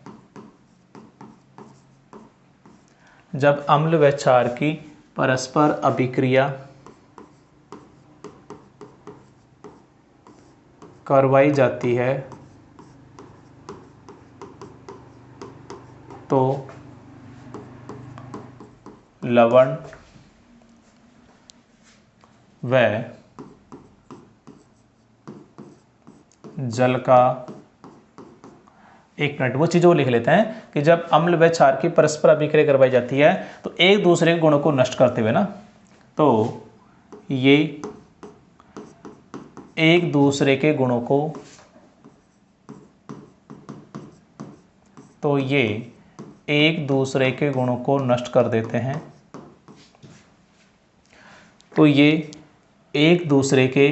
जब अम्ल व क्षार की परस्पर अभिक्रिया करवाई जाती है तो लवण व जल का, एक मिनट वो चीज़ वो लिख लेते हैं कि जब अम्ल व क्षार की परस्पर अभिक्रिया करवाई जाती है तो एक दूसरे के गुणों को नष्ट करते हुए ना, तो ये एक दूसरे के गुणों को, तो ये एक दूसरे के गुणों को नष्ट कर देते हैं, तो ये एक दूसरे के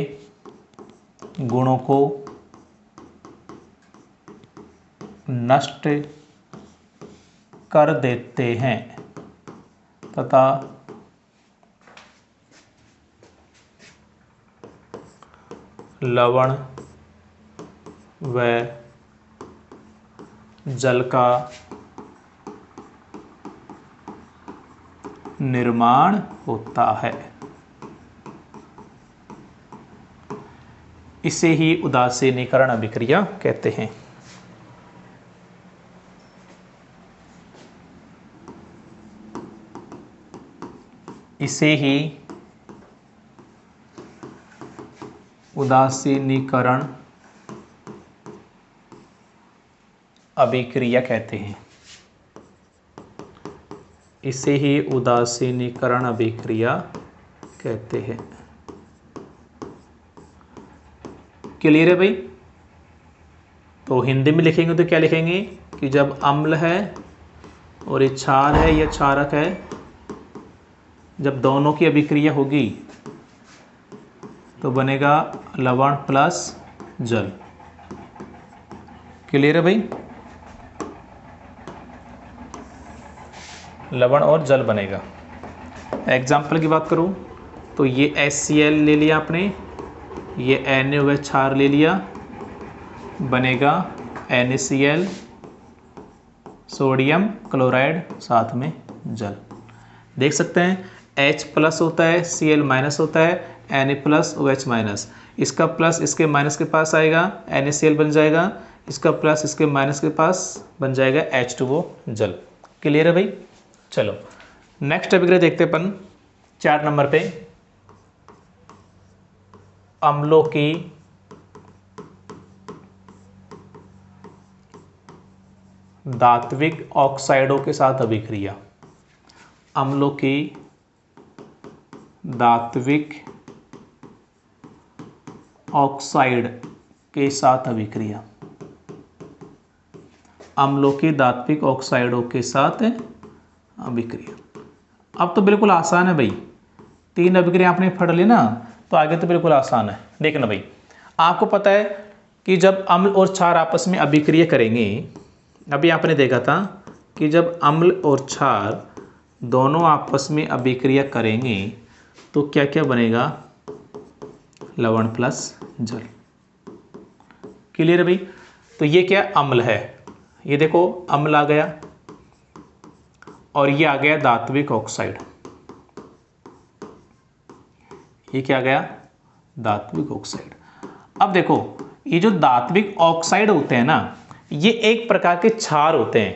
गुणों को नष्ट कर देते हैं तथा लवण व जल का निर्माण होता है। इसे ही उदासीनीकरण अभिक्रिया कहते हैं। इसे ही उदासीनीकरण अभिक्रिया कहते हैं। इसे ही उदासीनीकरण अभिक्रिया कहते हैं। क्लियर है भाई? तो हिंदी में लिखेंगे तो क्या लिखेंगे कि जब अम्ल है और ये क्षार है, यह क्षारक है, जब दोनों की अभिक्रिया होगी तो बनेगा लवण प्लस जल। क्लियर है भाई? लवण और जल बनेगा। एग्जाम्पल की बात करूं तो ये HCl ले लिया आपने, ये NaOH क्षार ले लिया, बनेगा NaCl, सोडियम क्लोराइड साथ में जल। देख सकते हैं H प्लस होता है, Cl माइनस होता है, Na प्लस OH माइनस, इसका प्लस इसके माइनस के पास आएगा NaCl बन जाएगा, इसका प्लस इसके माइनस के पास बन जाएगा H2O जल। क्लियर है भाई? चलो नेक्स्ट अभिक्रिया देखते हैं अपन 4 नंबर पे, अम्लों की धात्विक ऑक्साइडों के साथ अभिक्रिया। अम्लों की धात्विक ऑक्साइड के साथ अभिक्रिया। अम्लों की धात्विक ऑक्साइडों के साथ अभिक्रिया। अब तो बिल्कुल आसान है भाई, 3 अभिक्रिया आपने पढ़ ली ना, तो आगे तो बिल्कुल आसान है। देखना भाई, आपको पता है कि जब अम्ल और क्षार आपस में अभिक्रिया करेंगे, अभी आपने देखा था कि जब अम्ल और क्षार दोनों आपस में अभिक्रिया करेंगे तो क्या क्या बनेगा, लवण प्लस जल। क्लियर है भाई? तो ये क्या अम्ल है, ये देखो अम्ल आ गया और ये आ गया धात्विक ऑक्साइड। ये क्या आ गया, धात्विक ऑक्साइड। अब देखो ये जो धात्विक ऑक्साइड होते हैं ना, ये एक प्रकार के क्षार होते हैं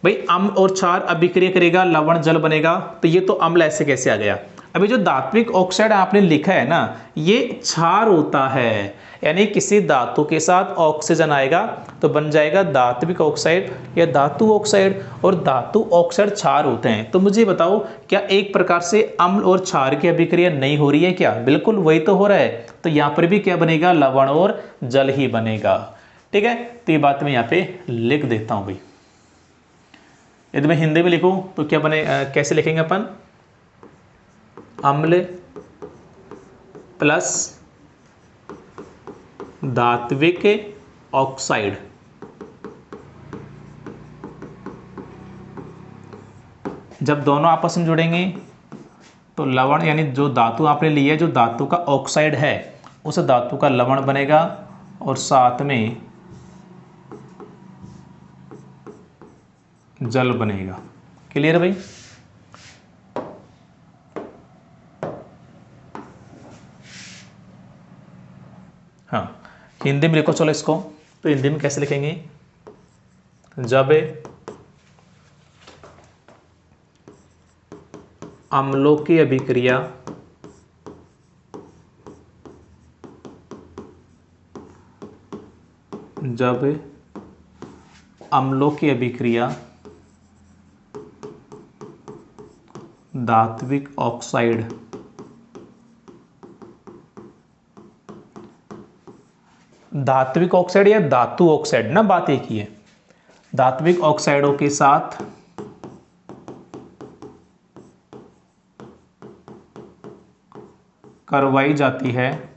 भाई। अम्ल और क्षार अभिक्रिया करेगा, लवण जल बनेगा, तो ये तो अम्ल ऐसे कैसे आ गया। अभी जो धात्विक ऑक्साइड आपने लिखा है ना, ये क्षार होता है, यानी किसी धातु के साथ ऑक्सीजन आएगा तो बन जाएगा धात्विक ऑक्साइड या धातु ऑक्साइड, और धातु ऑक्साइड क्षार होते हैं। तो मुझे बताओ, क्या एक प्रकार से अम्ल और क्षार की अभिक्रिया नहीं हो रही है क्या? बिल्कुल वही तो हो रहा है। तो यहाँ पर भी क्या बनेगा? लवण और जल ही बनेगा। ठीक है, तो ये बात मैं यहाँ पे लिख देता हूँ भाई। यदि मैं हिंदी में लिखूँ तो क्या बने, कैसे लिखेंगे अपन? अम्ल प्लस धात्विक ऑक्साइड जब दोनों आपस में जुड़ेंगे तो लवण, यानी जो धातु आपने ली है, जो धातु का ऑक्साइड है, उस धातु का लवण बनेगा और साथ में जल बनेगा। क्लियर भाई? हाँ, हिंदी में लिखो चलो इसको। तो हिंदी में कैसे लिखेंगे? जब अम्लों की अभिक्रिया धात्विक ऑक्साइड या धातु ऑक्साइड ना, बात एक ही है। धात्विक ऑक्साइडों के साथ करवाई जाती है,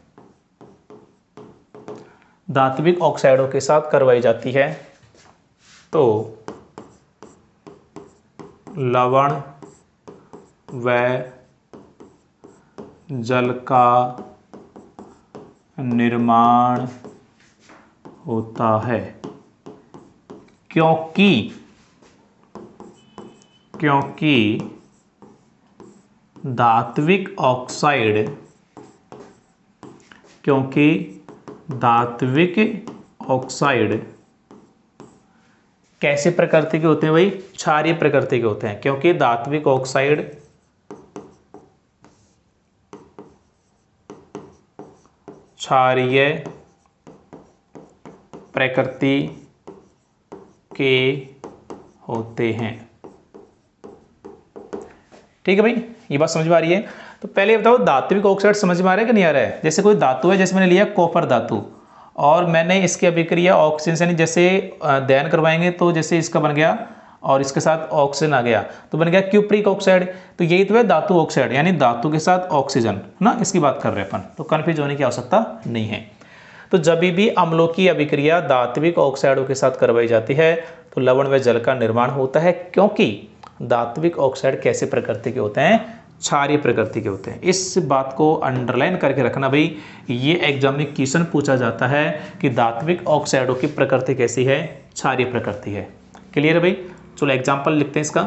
धात्विक ऑक्साइडों के साथ करवाई जाती है तो लवण व जल का निर्माण होता है, क्योंकि धात्विक ऑक्साइड कैसे प्रकृति के होते हैं भाई? क्षारीय प्रकृति के होते हैं, क्योंकि धात्विक ऑक्साइड क्षारीय प्रकृति के होते हैं। ठीक है भाई, ये बात समझ में आ रही है? तो पहले बताओ, धात्विक ऑक्साइड समझ में आ रहा है कि नहीं आ रहा है? जैसे कोई धातु है, जैसे मैंने लिया कॉपर धातु, और मैंने इसकी अभिक्रिया ऑक्सीजन से, जैसे दहन करवाएंगे तो जैसे इसका बन गया और इसके साथ ऑक्सीजन आ गया तो बन गया क्यूप्रिक ऑक्साइड। तो यही तो है धातु ऑक्साइड, यानी धातु के साथ ऑक्सीजन ना, इसकी बात कर रहे हैं अपन। तो कन्फ्यूज होने की आवश्यकता नहीं है। तो जब भी अम्लों की अभिक्रिया धात्विक ऑक्साइडों के साथ करवाई जाती है तो लवण व जल का निर्माण होता है, क्योंकि धात्विक ऑक्साइड कैसे प्रकृति के होते हैं? क्षारीय प्रकृति के होते हैं। इस बात को अंडरलाइन करके रखना भाई, ये एग्जाम में क्वेश्चन पूछा जाता है कि धात्विक ऑक्साइडों की प्रकृति कैसी है? क्षारीय प्रकृति है। क्लियर है भाई? चलो एग्जाम्पल लिखते हैं इसका।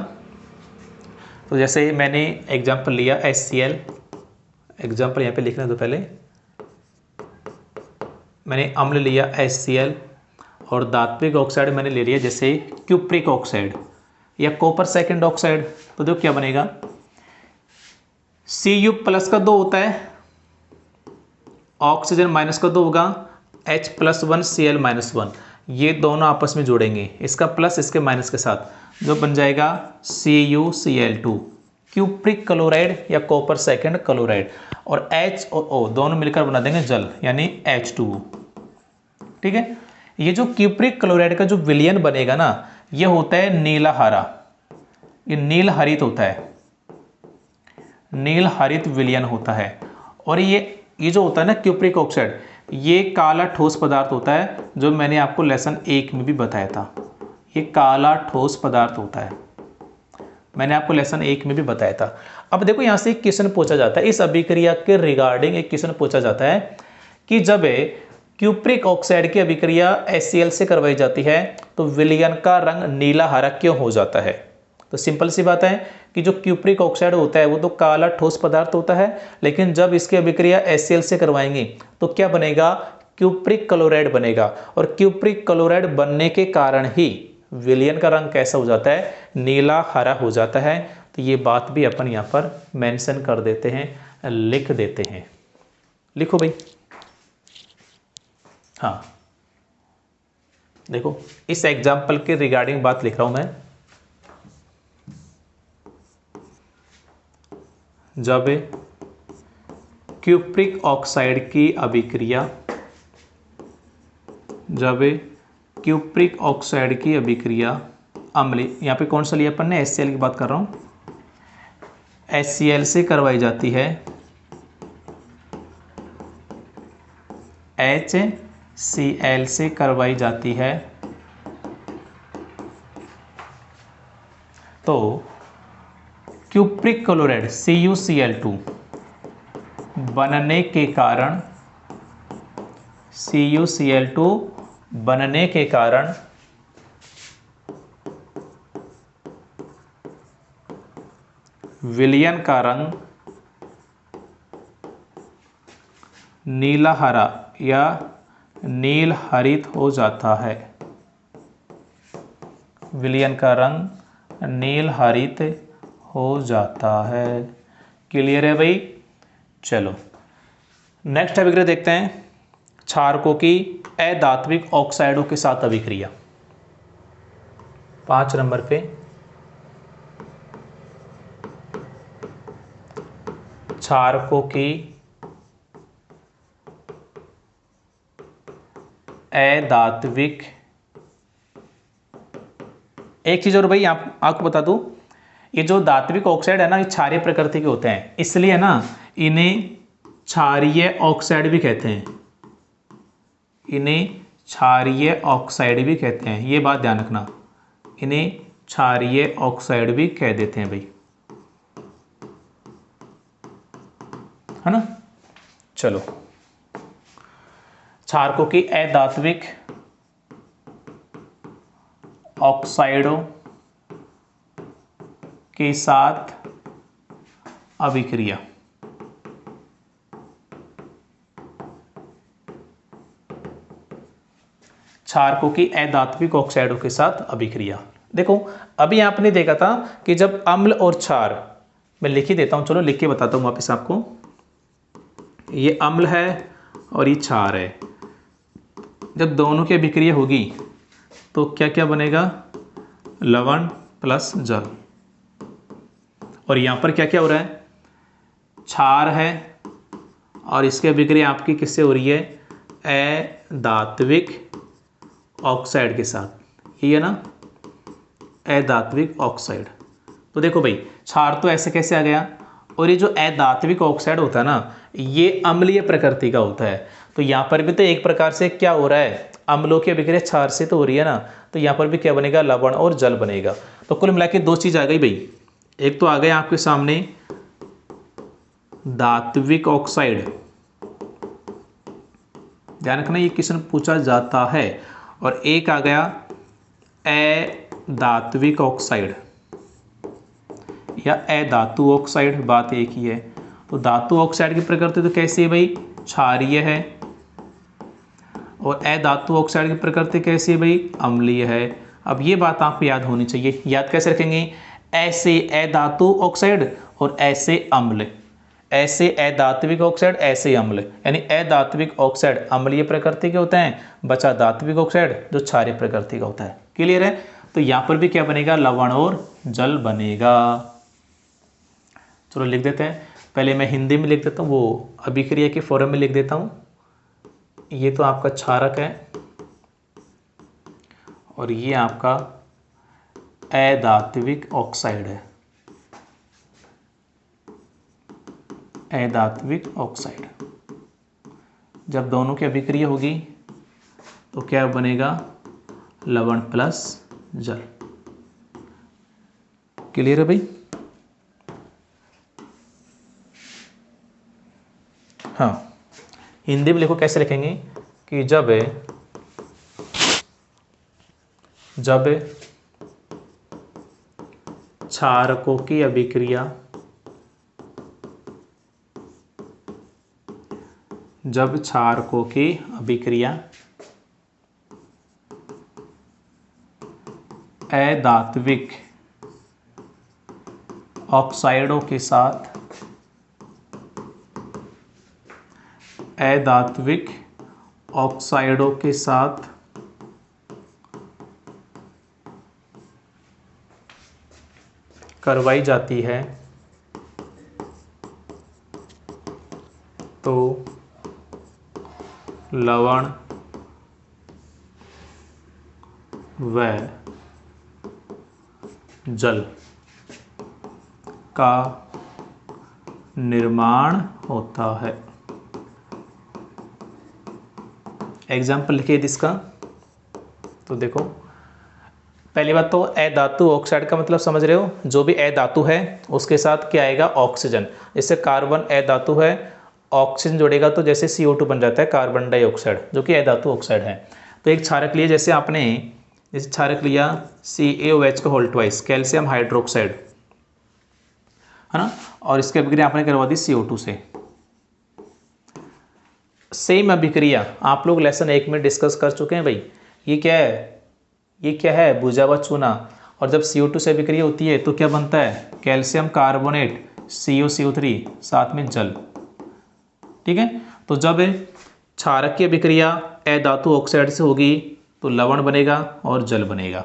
तो जैसे मैंने एग्जाम्पल लिया HCl, एग्जाम्पल यहाँ पे लिखना दो। पहले मैंने अम्ल लिया HCl और धात्विक ऑक्साइड मैंने ले लिया जैसे क्यूप्रिक ऑक्साइड या कॉपर सेकेंड ऑक्साइड। तो देखो क्या बनेगा, Cu प्लस का 2 होता है, ऑक्सीजन माइनस का 2 होगा, H+1 Cl -1, ये दोनों आपस में जोड़ेंगे, इसका प्लस इसके माइनस के साथ, जो बन जाएगा CuCl2, क्यूप्रिक क्लोराइड या कॉपर सेकेंड क्लोराइड, और H और O दोनों मिलकर बना देंगे जल, यानी H2O। ठीक है, ये जो क्यूप्रिक क्लोराइड का जो विलयन बनेगा ना, ये होता है नीला हरा, ये नील हरित होता है, नील हरित विलयन होता है। और ये जो होता है ना क्यूप्रिक ऑक्साइड, ये काला ठोस पदार्थ होता है, जो मैंने आपको लेसन 1 में भी बताया था। ये काला ठोस पदार्थ होता है, मैंने आपको लेसन 1 में भी बताया था। अब देखो यहाँ से एक क्वेश्चन पूछा जाता है, इस अभिक्रिया के रिगार्डिंग एक क्वेश्चन पूछा जाता है कि जब क्यूप्रिक ऑक्साइड की अभिक्रिया HCl से करवाई जाती है तो विलयन का रंग नीला हरा क्यों हो जाता है? तो सिंपल सी बात है कि जो क्यूप्रिक ऑक्साइड होता है वो तो काला ठोस पदार्थ होता है, लेकिन जब इसकी अभिक्रिया HCl से करवाएंगे तो क्या बनेगा? क्यूप्रिक क्लोराइड बनेगा, और क्यूप्रिक क्लोराइड बनने के कारण ही विलयन का रंग कैसा हो जाता है? नीला हरा हो जाता है, तो ये बात भी अपन यहाँ पर मेंशन कर देते हैं, लिख देते हैं। लिखो भाई। हाँ देखो, इस एग्जाम्पल के रिगार्डिंग बात लिख रहा हूं मैं। जब क्यूप्रिक ऑक्साइड की अभिक्रिया, जब क्यूप्रिक ऑक्साइड की अभिक्रिया अम्ल, यहाँ पे कौन सा लिया अपन ने, HCl की बात कर रहा हूँ, HCl से करवाई जाती है, HCl से करवाई जाती है, तो क्यूप्रिक क्लोराइड CuCl2 बनने के कारण, CuCl2 बनने के कारण विलयन का रंग नीला हरा या नील हरित हो जाता है। विलयन का रंग नील हरित हो जाता है। क्लियर है भाई? चलो नेक्स्ट अभिक्रिया देखते हैं, क्षारकों की अधात्विक ऑक्साइडों के साथ अभिक्रिया। 5 नंबर पे क्षारकों की अधात्विक, एक चीज और भाई आपको बता दूं, ये जो धात्विक ऑक्साइड है ना, ये क्षारीय प्रकृति के होते हैं, इसलिए ना इन्हें क्षारीय ऑक्साइड भी कहते हैं, इन्हें क्षारीय ऑक्साइड भी कहते हैं। ये बात ध्यान रखना, इन्हें क्षारीय ऑक्साइड भी कह देते हैं भाई, है ना। चलो, क्षारकों की अधात्विक ऑक्साइडों के साथ अभिक्रिया। क्षारकों की अधात्विक ऑक्साइडों के साथ अभिक्रिया। देखो अभी आपने देखा था कि जब अम्ल और क्षार, मैं लिख ही देता हूं, चलो लिख के बताता हूं वापस आपको। ये अम्ल है और ये क्षार है, जब दोनों की अभिक्रिया होगी तो क्या क्या बनेगा, लवण प्लस जल। और यहां पर क्या क्या हो रहा है, क्षार है और इसकी अभिक्रिया आपकी किससे हो रही है, अधात्विक ऑक्साइड के साथ, ये है ना अधात्विक ऑक्साइड। तो देखो भाई, क्षार तो ऐसे कैसे आ गया, और ये जो अधात्विक ऑक्साइड होता है ना, ये अम्लीय प्रकृति का होता है। तो यहाँ पर भी तो एक प्रकार से क्या हो रहा है, अम्लों की अभिक्रिया क्षार से तो हो रही है ना, तो यहाँ पर भी क्या बनेगा, लवण और जल बनेगा। तो कुल मिला के 2 चीज आ गई भाई, एक तो आ गया आपके सामने धात्विक ऑक्साइड, ध्यान रखना ये क्वेश्चन पूछा जाता है, और एक आ गया अधात्विक ऑक्साइड या अधातु ऑक्साइड, बात एक ही है। तो धातु ऑक्साइड की प्रकृति तो कैसी है भाई, क्षारीय है, और अधातु ऑक्साइड की प्रकृति कैसी है भाई, अम्लीय है। अब ये बात आपको याद होनी चाहिए, याद कैसे रखेंगे, ऐसे अधातु ऑक्साइड और ऐसे अम्ल, ऐसे अधात्विक ऑक्साइड ऐसे अम्ल, यानी अधात्विक ऑक्साइड अम्लीय प्रकृति के होते हैं, बचा धात्विक ऑक्साइड जो क्षारीय प्रकृति का होता है। क्लियर है? तो यहां पर भी क्या बनेगा, लवण और जल बनेगा। चलो लिख देते हैं, पहले मैं हिंदी में लिख देता हूँ, वो अभिक्रिया के फॉर्म में लिख देता हूँ। ये तो आपका क्षारक है और ये आपका अधात्विक ऑक्साइड है, अधात्विक ऑक्साइड। जब दोनों की अभिक्रिया होगी तो क्या बनेगा, लवण प्लस जल। क्लियर है भाई? हाँ, हिंदी में लिखो, कैसे लिखेंगे कि जब क्षारकों की अभिक्रिया, जब क्षारकों की अभिक्रिया अधात्विक ऑक्साइडों के साथ अधात्विक ऑक्साइडों के साथ करवाई जाती है तो लवण व जल का निर्माण होता है। एग्जाम्पल लिखिए इसका। तो देखो, पहली बात तो अधातु ऑक्साइड का मतलब समझ रहे हो, जो भी अधातु है उसके साथ क्या आएगा, ऑक्सीजन। जैसे कार्बन अधातु है, ऑक्सीजन जोड़ेगा तो जैसे CO2 बन जाता है कार्बन डाइऑक्साइड, जो कि अधातु ऑक्साइड है। तो एक क्षारक लिए, जैसे आपने जैसे क्षारक लिया CaOH का होल ट्वाइस, कैल्शियम हाइड्रोक्साइड, है ना, और इसकी अभिक्रिया आपने करवा दी CO2 से। सेम अभिक्रिया आप लोग लेसन 1 में डिस्कस कर चुके हैं भाई। ये क्या है, ये क्या है, बुझा हुआ चूना। और जब CO2 से अभिक्रिया होती है तो क्या बनता है, कैल्शियम कार्बोनेट CuCO3 साथ में जल। ठीक है, तो जब क्षारक की अभिक्रिया अधातु ऑक्साइड से होगी तो लवण बनेगा और जल बनेगा।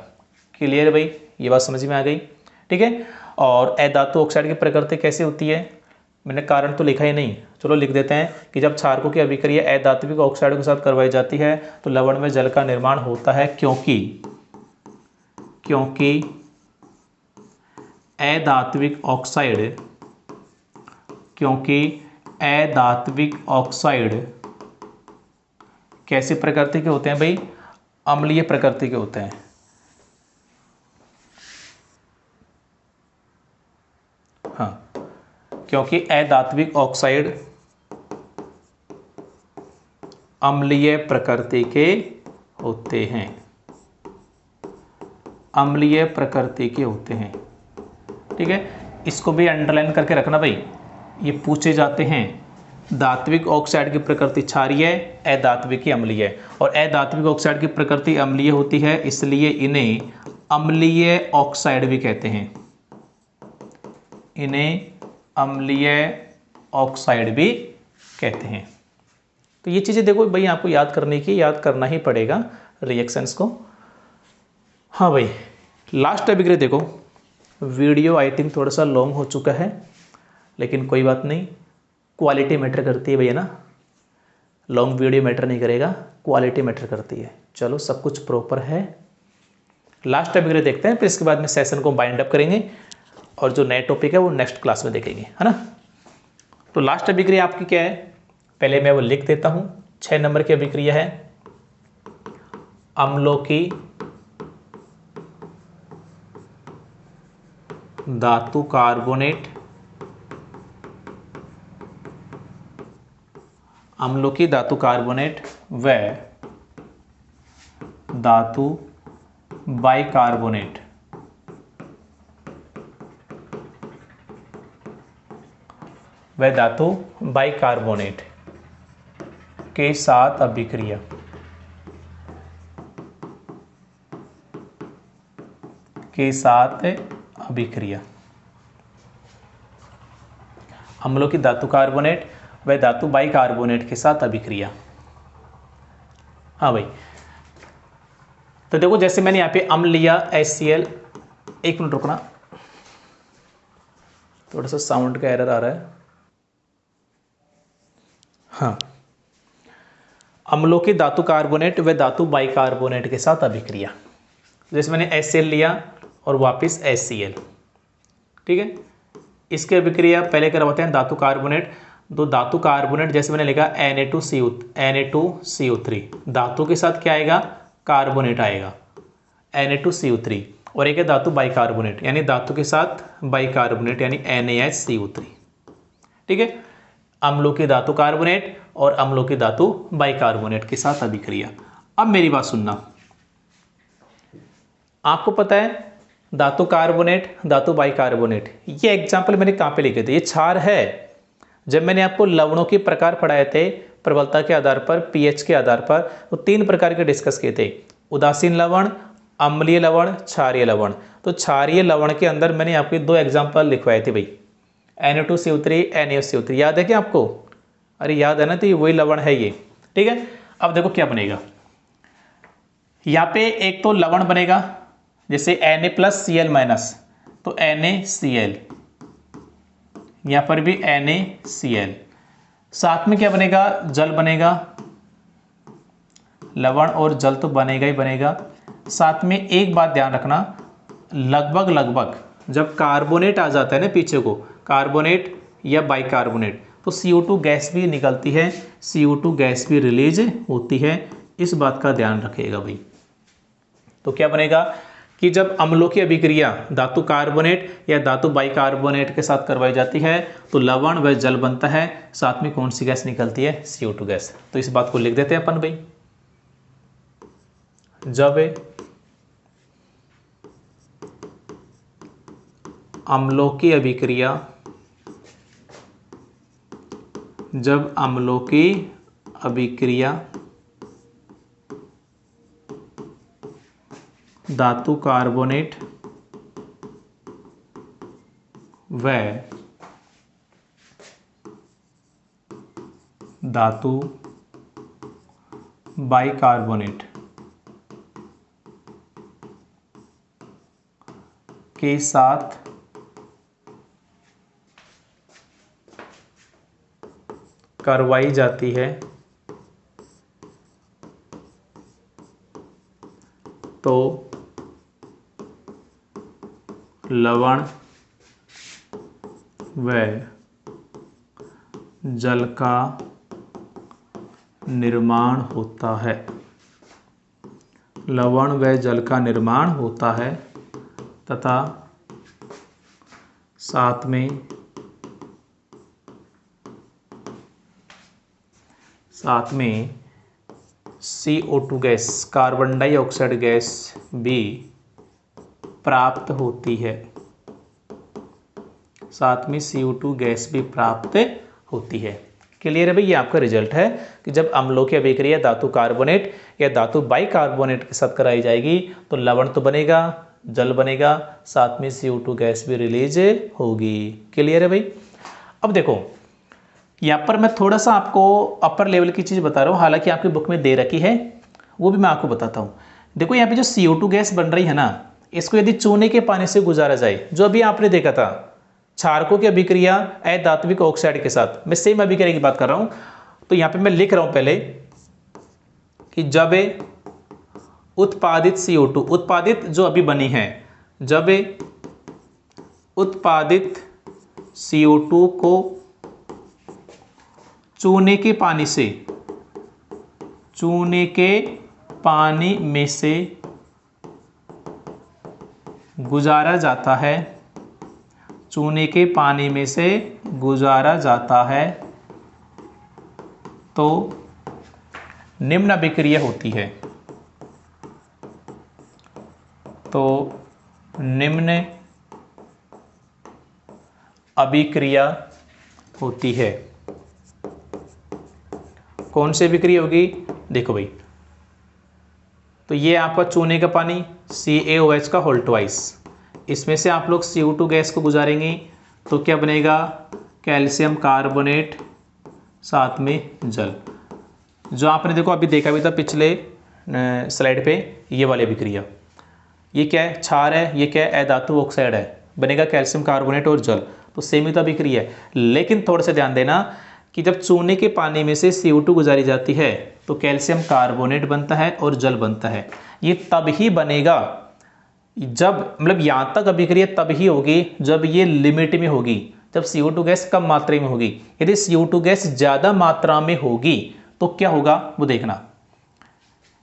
क्लियर है भाई, ये बात समझ में आ गई। ठीक है, और अधातु ऑक्साइड की प्रकृति कैसे होती है, मैंने कारण तो लिखा ही नहीं, चलो लिख देते हैं कि जब क्षारकों की अभिक्रिया अधात्विक ऑक्साइड के साथ करवाई जाती है तो लवण में जल का निर्माण होता है, क्योंकि अधात्विक ऑक्साइड कैसी प्रकृति के होते हैं भाई, अम्लीय प्रकृति के होते हैं। हाँ, क्योंकि अधात्विक ऑक्साइड अम्लीय प्रकृति के होते हैं, अम्लीय प्रकृति के होते हैं। ठीक है, इसको भी अंडरलाइन करके रखना भाई, ये पूछे जाते हैं। धात्विक ऑक्साइड की प्रकृति क्षारीय, अधात्विक की अम्लीय, और अधात्विक ऑक्साइड की प्रकृति अम्लीय होती है, इसलिए इन्हें अम्लीय ऑक्साइड भी कहते हैं, इन्हें अम्लीय ऑक्साइड भी कहते हैं। तो ये चीज़ें देखो भाई, आपको याद करने की, याद करना ही पड़ेगा रिएक्शंस को। हाँ भाई, लास्ट अभिक्रिया देखो, वीडियो आई थिंक थोड़ा सा लॉन्ग हो चुका है, लेकिन कोई बात नहीं, क्वालिटी मैटर करती है भैया ना, लॉन्ग वीडियो मैटर नहीं करेगा, क्वालिटी मैटर करती है। चलो, सब कुछ प्रॉपर है। लास्ट अभिक्रिया देखते हैं, फिर इसके बाद में सेशन को बाइंड अप करेंगे और जो नए टॉपिक है वो नेक्स्ट क्लास में देखेंगे, है ना। तो लास्ट अभिक्रिया आपकी क्या है, पहले मैं वो लिख देता हूँ। 6 नंबर की अभिक्रिया है अम्लों की धातु कार्बोनेट, अम्लों की धातु कार्बोनेट व धातु बाइकार्बोनेट बाइकार्बोनेट के साथ अभिक्रिया, अम्लों की धातु कार्बोनेट व धातु बाइकार्बोनेट के साथ अभिक्रिया। हाँ भाई, तो देखो जैसे मैंने यहाँ पे अम्ल लिया HCl, 1 मिनट रुकना, थोड़ा सा साउंड का एरर आ रहा है। हाँ, अम्लों की धातु कार्बोनेट व धातु बाइकार्बोनेट के साथ अभिक्रिया, जैसे मैंने HCl लिया और वापस HCl। ठीक है, इसकी अभिक्रिया पहले करवाते हैं धातु कार्बोनेट। तो धातु कार्बोनेट जैसे मैंने लिखा Na2CO3, धातु के साथ क्या आएगा, कार्बोनेट आएगा, Na2CO3, और एक है धातु बाइकार्बोनेट, यानी धातु के साथ बाइकार्बोनेट यानी NaHCO3। ठीक है, अम्लों की धातु कार्बोनेट और अम्लों की धातु बाइकार्बोनेट के साथ अभिक्रिया। अब मेरी बात सुनना, आपको पता है धातु कार्बोनेट, धातु बाइकार्बोनेट, ये एग्जाम्पल मैंने कहाँ पे लिखे थे, ये क्षार है। जब मैंने आपको लवणों के प्रकार पढ़ाए थे, प्रबलता के आधार पर, pH के आधार पर, तो 3 प्रकार के डिस्कस किए थे, उदासीन लवण, अम्लीय लवण, क्षारीय लवण। तो क्षारीय लवण के अंदर मैंने आपके 2 एग्जाम्पल लिखवाए थे भाई, Na2CO3, NaOCO3, याद है क्या आपको? अरे याद है ना, तो ये वही लवण है ये, ठीक है। अब देखो क्या बनेगा, यहाँ पे एक तो लवण बनेगा जैसे Na+Cl-, तो NaCl, यहाँ पर भी NaCl, साथ में क्या बनेगा, जल बनेगा, लवण और जल तो बनेगा ही बनेगा। साथ में एक बात ध्यान रखना, लगभग जब कार्बोनेट आ जाता है ना पीछे को, कार्बोनेट या बाइकार्बोनेट, तो CO2 गैस भी निकलती है, CO2 गैस भी रिलीज होती है, इस बात का ध्यान रखिएगा भाई। तो क्या बनेगा कि जब अम्लों की अभिक्रिया धातु कार्बोनेट या धातु बाइकार्बोनेट के साथ करवाई जाती है तो लवण व जल बनता है, साथ में कौन सी गैस निकलती है, CO2 गैस। तो इस बात को लिख देते हैं अपन भाई, जब अम्लों की अभिक्रिया, जब अम्लों की अभिक्रिया धातु कार्बोनेट व धातु बाइकार्बोनेट के साथ करवाई जाती है तो लवण व जल का निर्माण होता है, लवण व जल का निर्माण होता है तथा साथ में CO2 gas, carbon dioxide gas भी प्राप्त होती है, साथ में CO2 गैस भी प्राप्त होती है। क्लियर है भाई, ये आपका रिजल्ट है कि जब अम्लों की अभिक्रिया धातु कार्बोनेट या धातु बाइकार्बोनेट के साथ कराई जाएगी तो लवण तो बनेगा, जल बनेगा, साथ में CO2 गैस भी रिलीज होगी। क्लियर है भाई। अब देखो यहाँ पर मैं थोड़ा सा आपको अपर लेवल की चीज़ बता रहा हूँ, हालांकि आपकी बुक में दे रखी है, वो भी मैं आपको बताता हूँ। देखो यहाँ पे जो CO2 गैस बन रही है ना, इसको यदि चूने के पानी से गुजारा जाए, जो अभी आपने देखा था क्षारकों की अभिक्रिया अधात्विक ऑक्साइड के साथ, मैं सेम अभिक्रिया की बात कर रहा हूँ। तो यहाँ पे मैं लिख रहा हूँ पहले कि जब उत्पादित CO2, उत्पादित जो अभी बनी है, जब उत्पादित CO2 को चूने के पानी से, चूने के पानी में से गुजारा जाता है, चूने के पानी में से गुजारा जाता है तो निम्न अभिक्रिया होती है, तो निम्न अभिक्रिया होती है। कौन सी अभिक्रिया होगी, देखो भाई, तो ये आपका चूने का पानी CaOH का होल ट्वाइस, इसमें से आप लोग CO2 गैस को गुजारेंगे तो क्या बनेगा, कैल्शियम कार्बोनेट, साथ में जल। जो आपने देखो अभी देखा भी था पिछले स्लाइड पे, ये वाली अभिक्रिया, ये क्या है, क्षार है, ये क्या है, अधातु ऑक्साइड है, बनेगा कैल्शियम कार्बोनेट और जल, तो सेम ही तो अभिक्रिया है। लेकिन थोड़ा सा ध्यान देना कि जब चूने के पानी में से CO2 गुजारी जाती है तो कैल्शियम कार्बोनेट बनता है और जल बनता है। ये तब ही बनेगा जब, मतलब यहाँ तक अभिक्रिया तब ही होगी जब ये लिमिट में होगी, जब CO2 गैस कम मात्रा में होगी। यदि CO2 गैस ज़्यादा मात्रा में होगी तो क्या होगा वो देखना।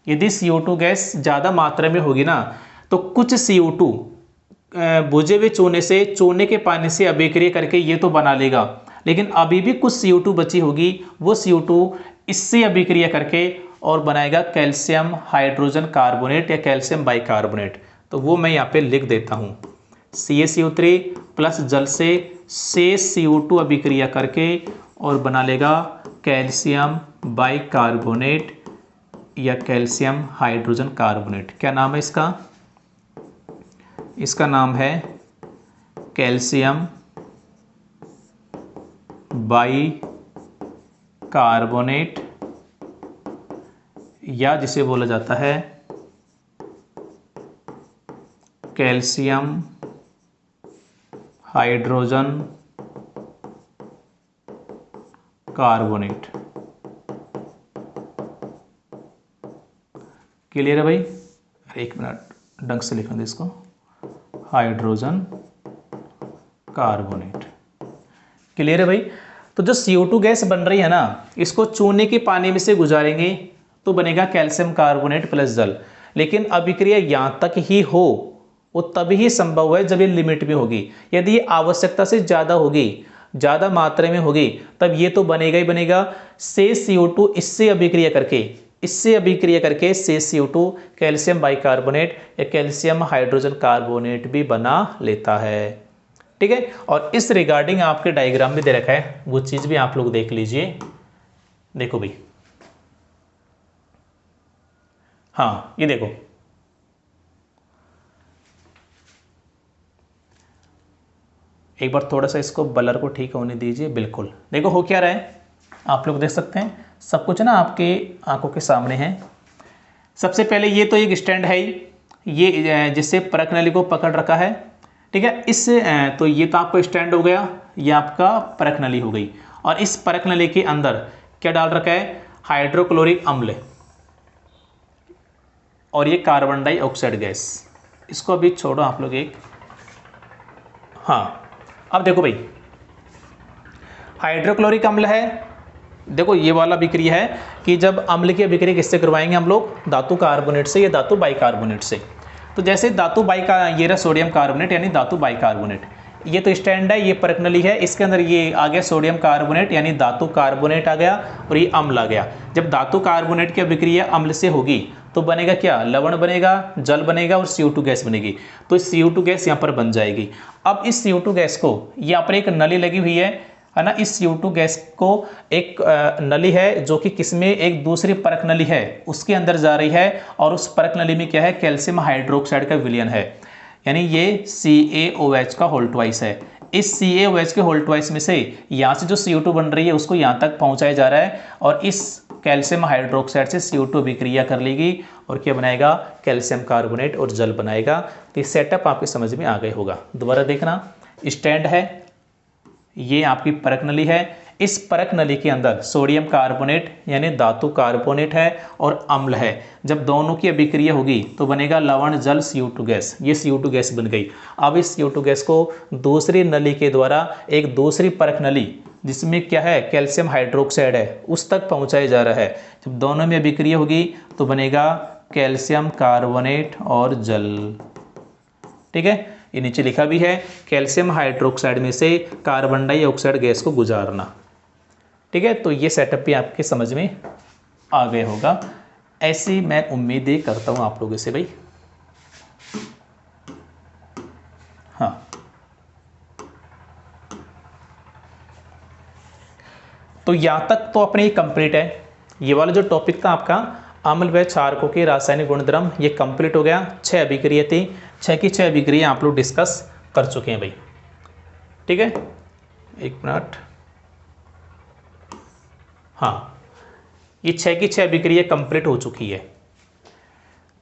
यदि CO2 गैस ज़्यादा मात्रा में होगी ना तो कुछ CO2 बुझे हुए चूने से, चूने के पानी से अभिक्रिया करके ये तो बना लेगा, लेकिन अभी भी कुछ CO2 बची होगी, वो CO2 इससे अभिक्रिया करके और बनाएगा कैल्शियम हाइड्रोजन कार्बोनेट या कैल्शियम बाइकार्बोनेट। तो वो मैं यहाँ पे लिख देता हूँ, CaCO3 प्लस जल से शेष CO2 अभिक्रिया करके और बना लेगा कैल्शियम बाइकार्बोनेट या कैल्शियम हाइड्रोजन कार्बोनेट। क्या नाम है इसका, इसका नाम है कैल्शियम बाइकार्बोनेट, या जिसे बोला जाता है कैल्शियम हाइड्रोजन कार्बोनेट। क्लियर है भाई? एक मिनट ढंग से लिखना इसको, हाइड्रोजन कार्बोनेट। क्लियर है भाई? तो जो CO2 गैस बन रही है ना, इसको चूने के पानी में से गुजारेंगे तो बनेगा कैल्शियम कार्बोनेट प्लस जल। लेकिन अभिक्रिया यहाँ तक ही हो, वो तभी ही संभव है जब ये लिमिट में होगी। यदि ये आवश्यकता से ज़्यादा होगी, ज़्यादा मात्रा में होगी, तब ये तो बनेगा ही बनेगा। से CO2 इससे अभिक्रिया करके से CO2 कैल्शियम बाइकार्बोनेट या कैल्शियम हाइड्रोजन कार्बोनेट भी बना लेता है। ठीक है, और इस रिगार्डिंग आपके डायग्राम में दे रखा है, वो चीज़ भी आप लोग देख लीजिए। देखो भाई, हाँ ये देखो, एक बार थोड़ा सा इसको ब्लर को ठीक होने दीजिए। बिल्कुल देखो हो क्या रहा है, आप लोग देख सकते हैं, सब कुछ ना आपके आंखों के सामने है। सबसे पहले ये तो एक स्टैंड है, ये जिससे परख नली को पकड़ रखा है। ठीक है, इस तो ये तो आपका स्टैंड हो गया, ये आपका परख नली हो गई। और इस परख नली के अंदर क्या डाल रखा है? हाइड्रोक्लोरिक अम्ल और ये कार्बन डाइऑक्साइड गैस। इसको अभी छोड़ो आप लोग एक, हाँ अब देखो भाई, हाइड्रोक्लोरिक अम्ल है। देखो ये वाला अभिक्रिया है कि जब अम्ल की अभिक्रिया किससे करवाएंगे हम लोग? धातु कार्बोनेट से या धातु बाइकार्बोनेट से। तो जैसे धातु ये रहा सोडियम कार्बोनेट यानी धातु बाइकार्बोनेट, ये तो स्टैंड है, ये परख नली है, इसके अंदर ये आ गया सोडियम कार्बोनेट यानी धातु कार्बोनेट आ गया, और ये अम्ल आ गया। जब धातु कार्बोनेट की अभिक्रिया अम्ल से होगी तो बनेगा क्या? लवण बनेगा, जल बनेगा और CO2 गैस बनेगी। तो CO2 गैस यहाँ पर बन जाएगी। अब इस CO2 गैस को, यहाँ पर एक नली लगी हुई है ना, इस CO2 गैस को एक नली है जो कि किसमें? एक दूसरी परख नली है उसके अंदर जा रही है, और उस परख नली में क्या है? कैल्शियम हाइड्रोक्साइड का विलयन है, यानी ये CaOH का होल ट्वाइस है। इस CaOH के होल ट्वाइस में से यहाँ से जो CO2 बन रही है उसको यहाँ तक पहुँचाया जा रहा है, और इस कैल्शियम हाइड्रोक्साइड से CO2 अभिक्रिया कर लेगी और क्या बनाएगा? कैल्शियम कार्बोनेट और जल बनाएगा। तो ये सेटअप आपके समझ में आ गया होगा। दोबारा देखना, स्टैंड है, ये आपकी परख नली है, इस परख नली के अंदर सोडियम कार्बोनेट यानी धातु कार्बोनेट है और अम्ल है। जब दोनों की अभिक्रिया होगी तो बनेगा लवण जल CO2 गैस। ये CO2 गैस बन गई। अब इस CO2 गैस को दूसरी नली के द्वारा एक दूसरी परख नली जिसमें क्या है? कैल्शियम हाइड्रोक्साइड है, उस तक पहुंचाया जा रहा है। जब दोनों में अभिक्रिया होगी तो बनेगा कैल्शियम कार्बोनेट और जल। ठीक है, ये नीचे लिखा भी है, कैल्शियम हाइड्रोक्साइड में से कार्बन डाइऑक्साइड गैस को गुजारना। ठीक है, तो ये सेटअप भी आपके समझ में आ गया होगा, ऐसी मैं उम्मीद ही करता हूँ आप लोगों से भाई। हाँ, तो यहाँ तक तो अपने कंप्लीट है। ये वाला जो टॉपिक था आपका अम्ल व क्षारकों के रासायनिक गुणधर्म, ये कंप्लीट हो गया। 6 अभिक्रिया थी, 6 की 6 अभिक्रिया आप लोग डिस्कस कर चुके हैं भाई। ठीक है, एक मिनट, हाँ ये 6 की 6 अभिक्रिया कंप्लीट हो चुकी है।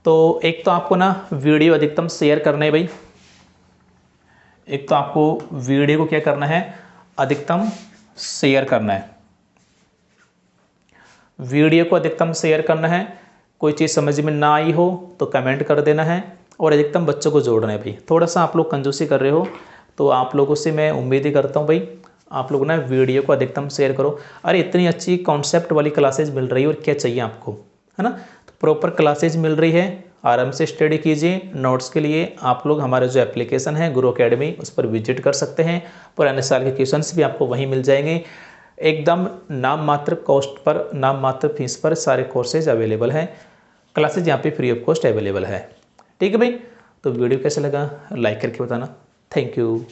तो एक तो आपको ना वीडियो अधिकतम शेयर करना है भाई, एक तो आपको वीडियो को क्या करना है? अधिकतम शेयर करना है। वीडियो को अधिकतम शेयर करना है। कोई चीज़ समझ में ना आई हो तो कमेंट कर देना है, और अधिकतम बच्चों को जोड़ना है भाई। थोड़ा सा आप लोग कंजूसी कर रहे हो, तो आप लोगों से मैं उम्मीद ही करता हूँ भाई आप लोग ना वीडियो को अधिकतम शेयर करो। अरे इतनी अच्छी कॉन्सेप्ट वाली क्लासेज मिल रही है, और क्या चाहिए आपको, है ना? तो प्रॉपर क्लासेज मिल रही है, आराम से स्टडी कीजिए। नोट्स के लिए आप लोग हमारा जो एप्लीकेशन है गुरु अकेडमी, उस पर विजिट कर सकते हैं। पुराने साल के क्वेश्चंस भी आपको वहीं मिल जाएंगे। एकदम नाम मात्र कॉस्ट पर, नाम मात्र फीस पर सारे कोर्सेज अवेलेबल हैं। क्लासेज यहाँ पे फ्री ऑफ कॉस्ट अवेलेबल है। ठीक है भाई, तो वीडियो कैसा लगा लाइक करके बताना। Thank you.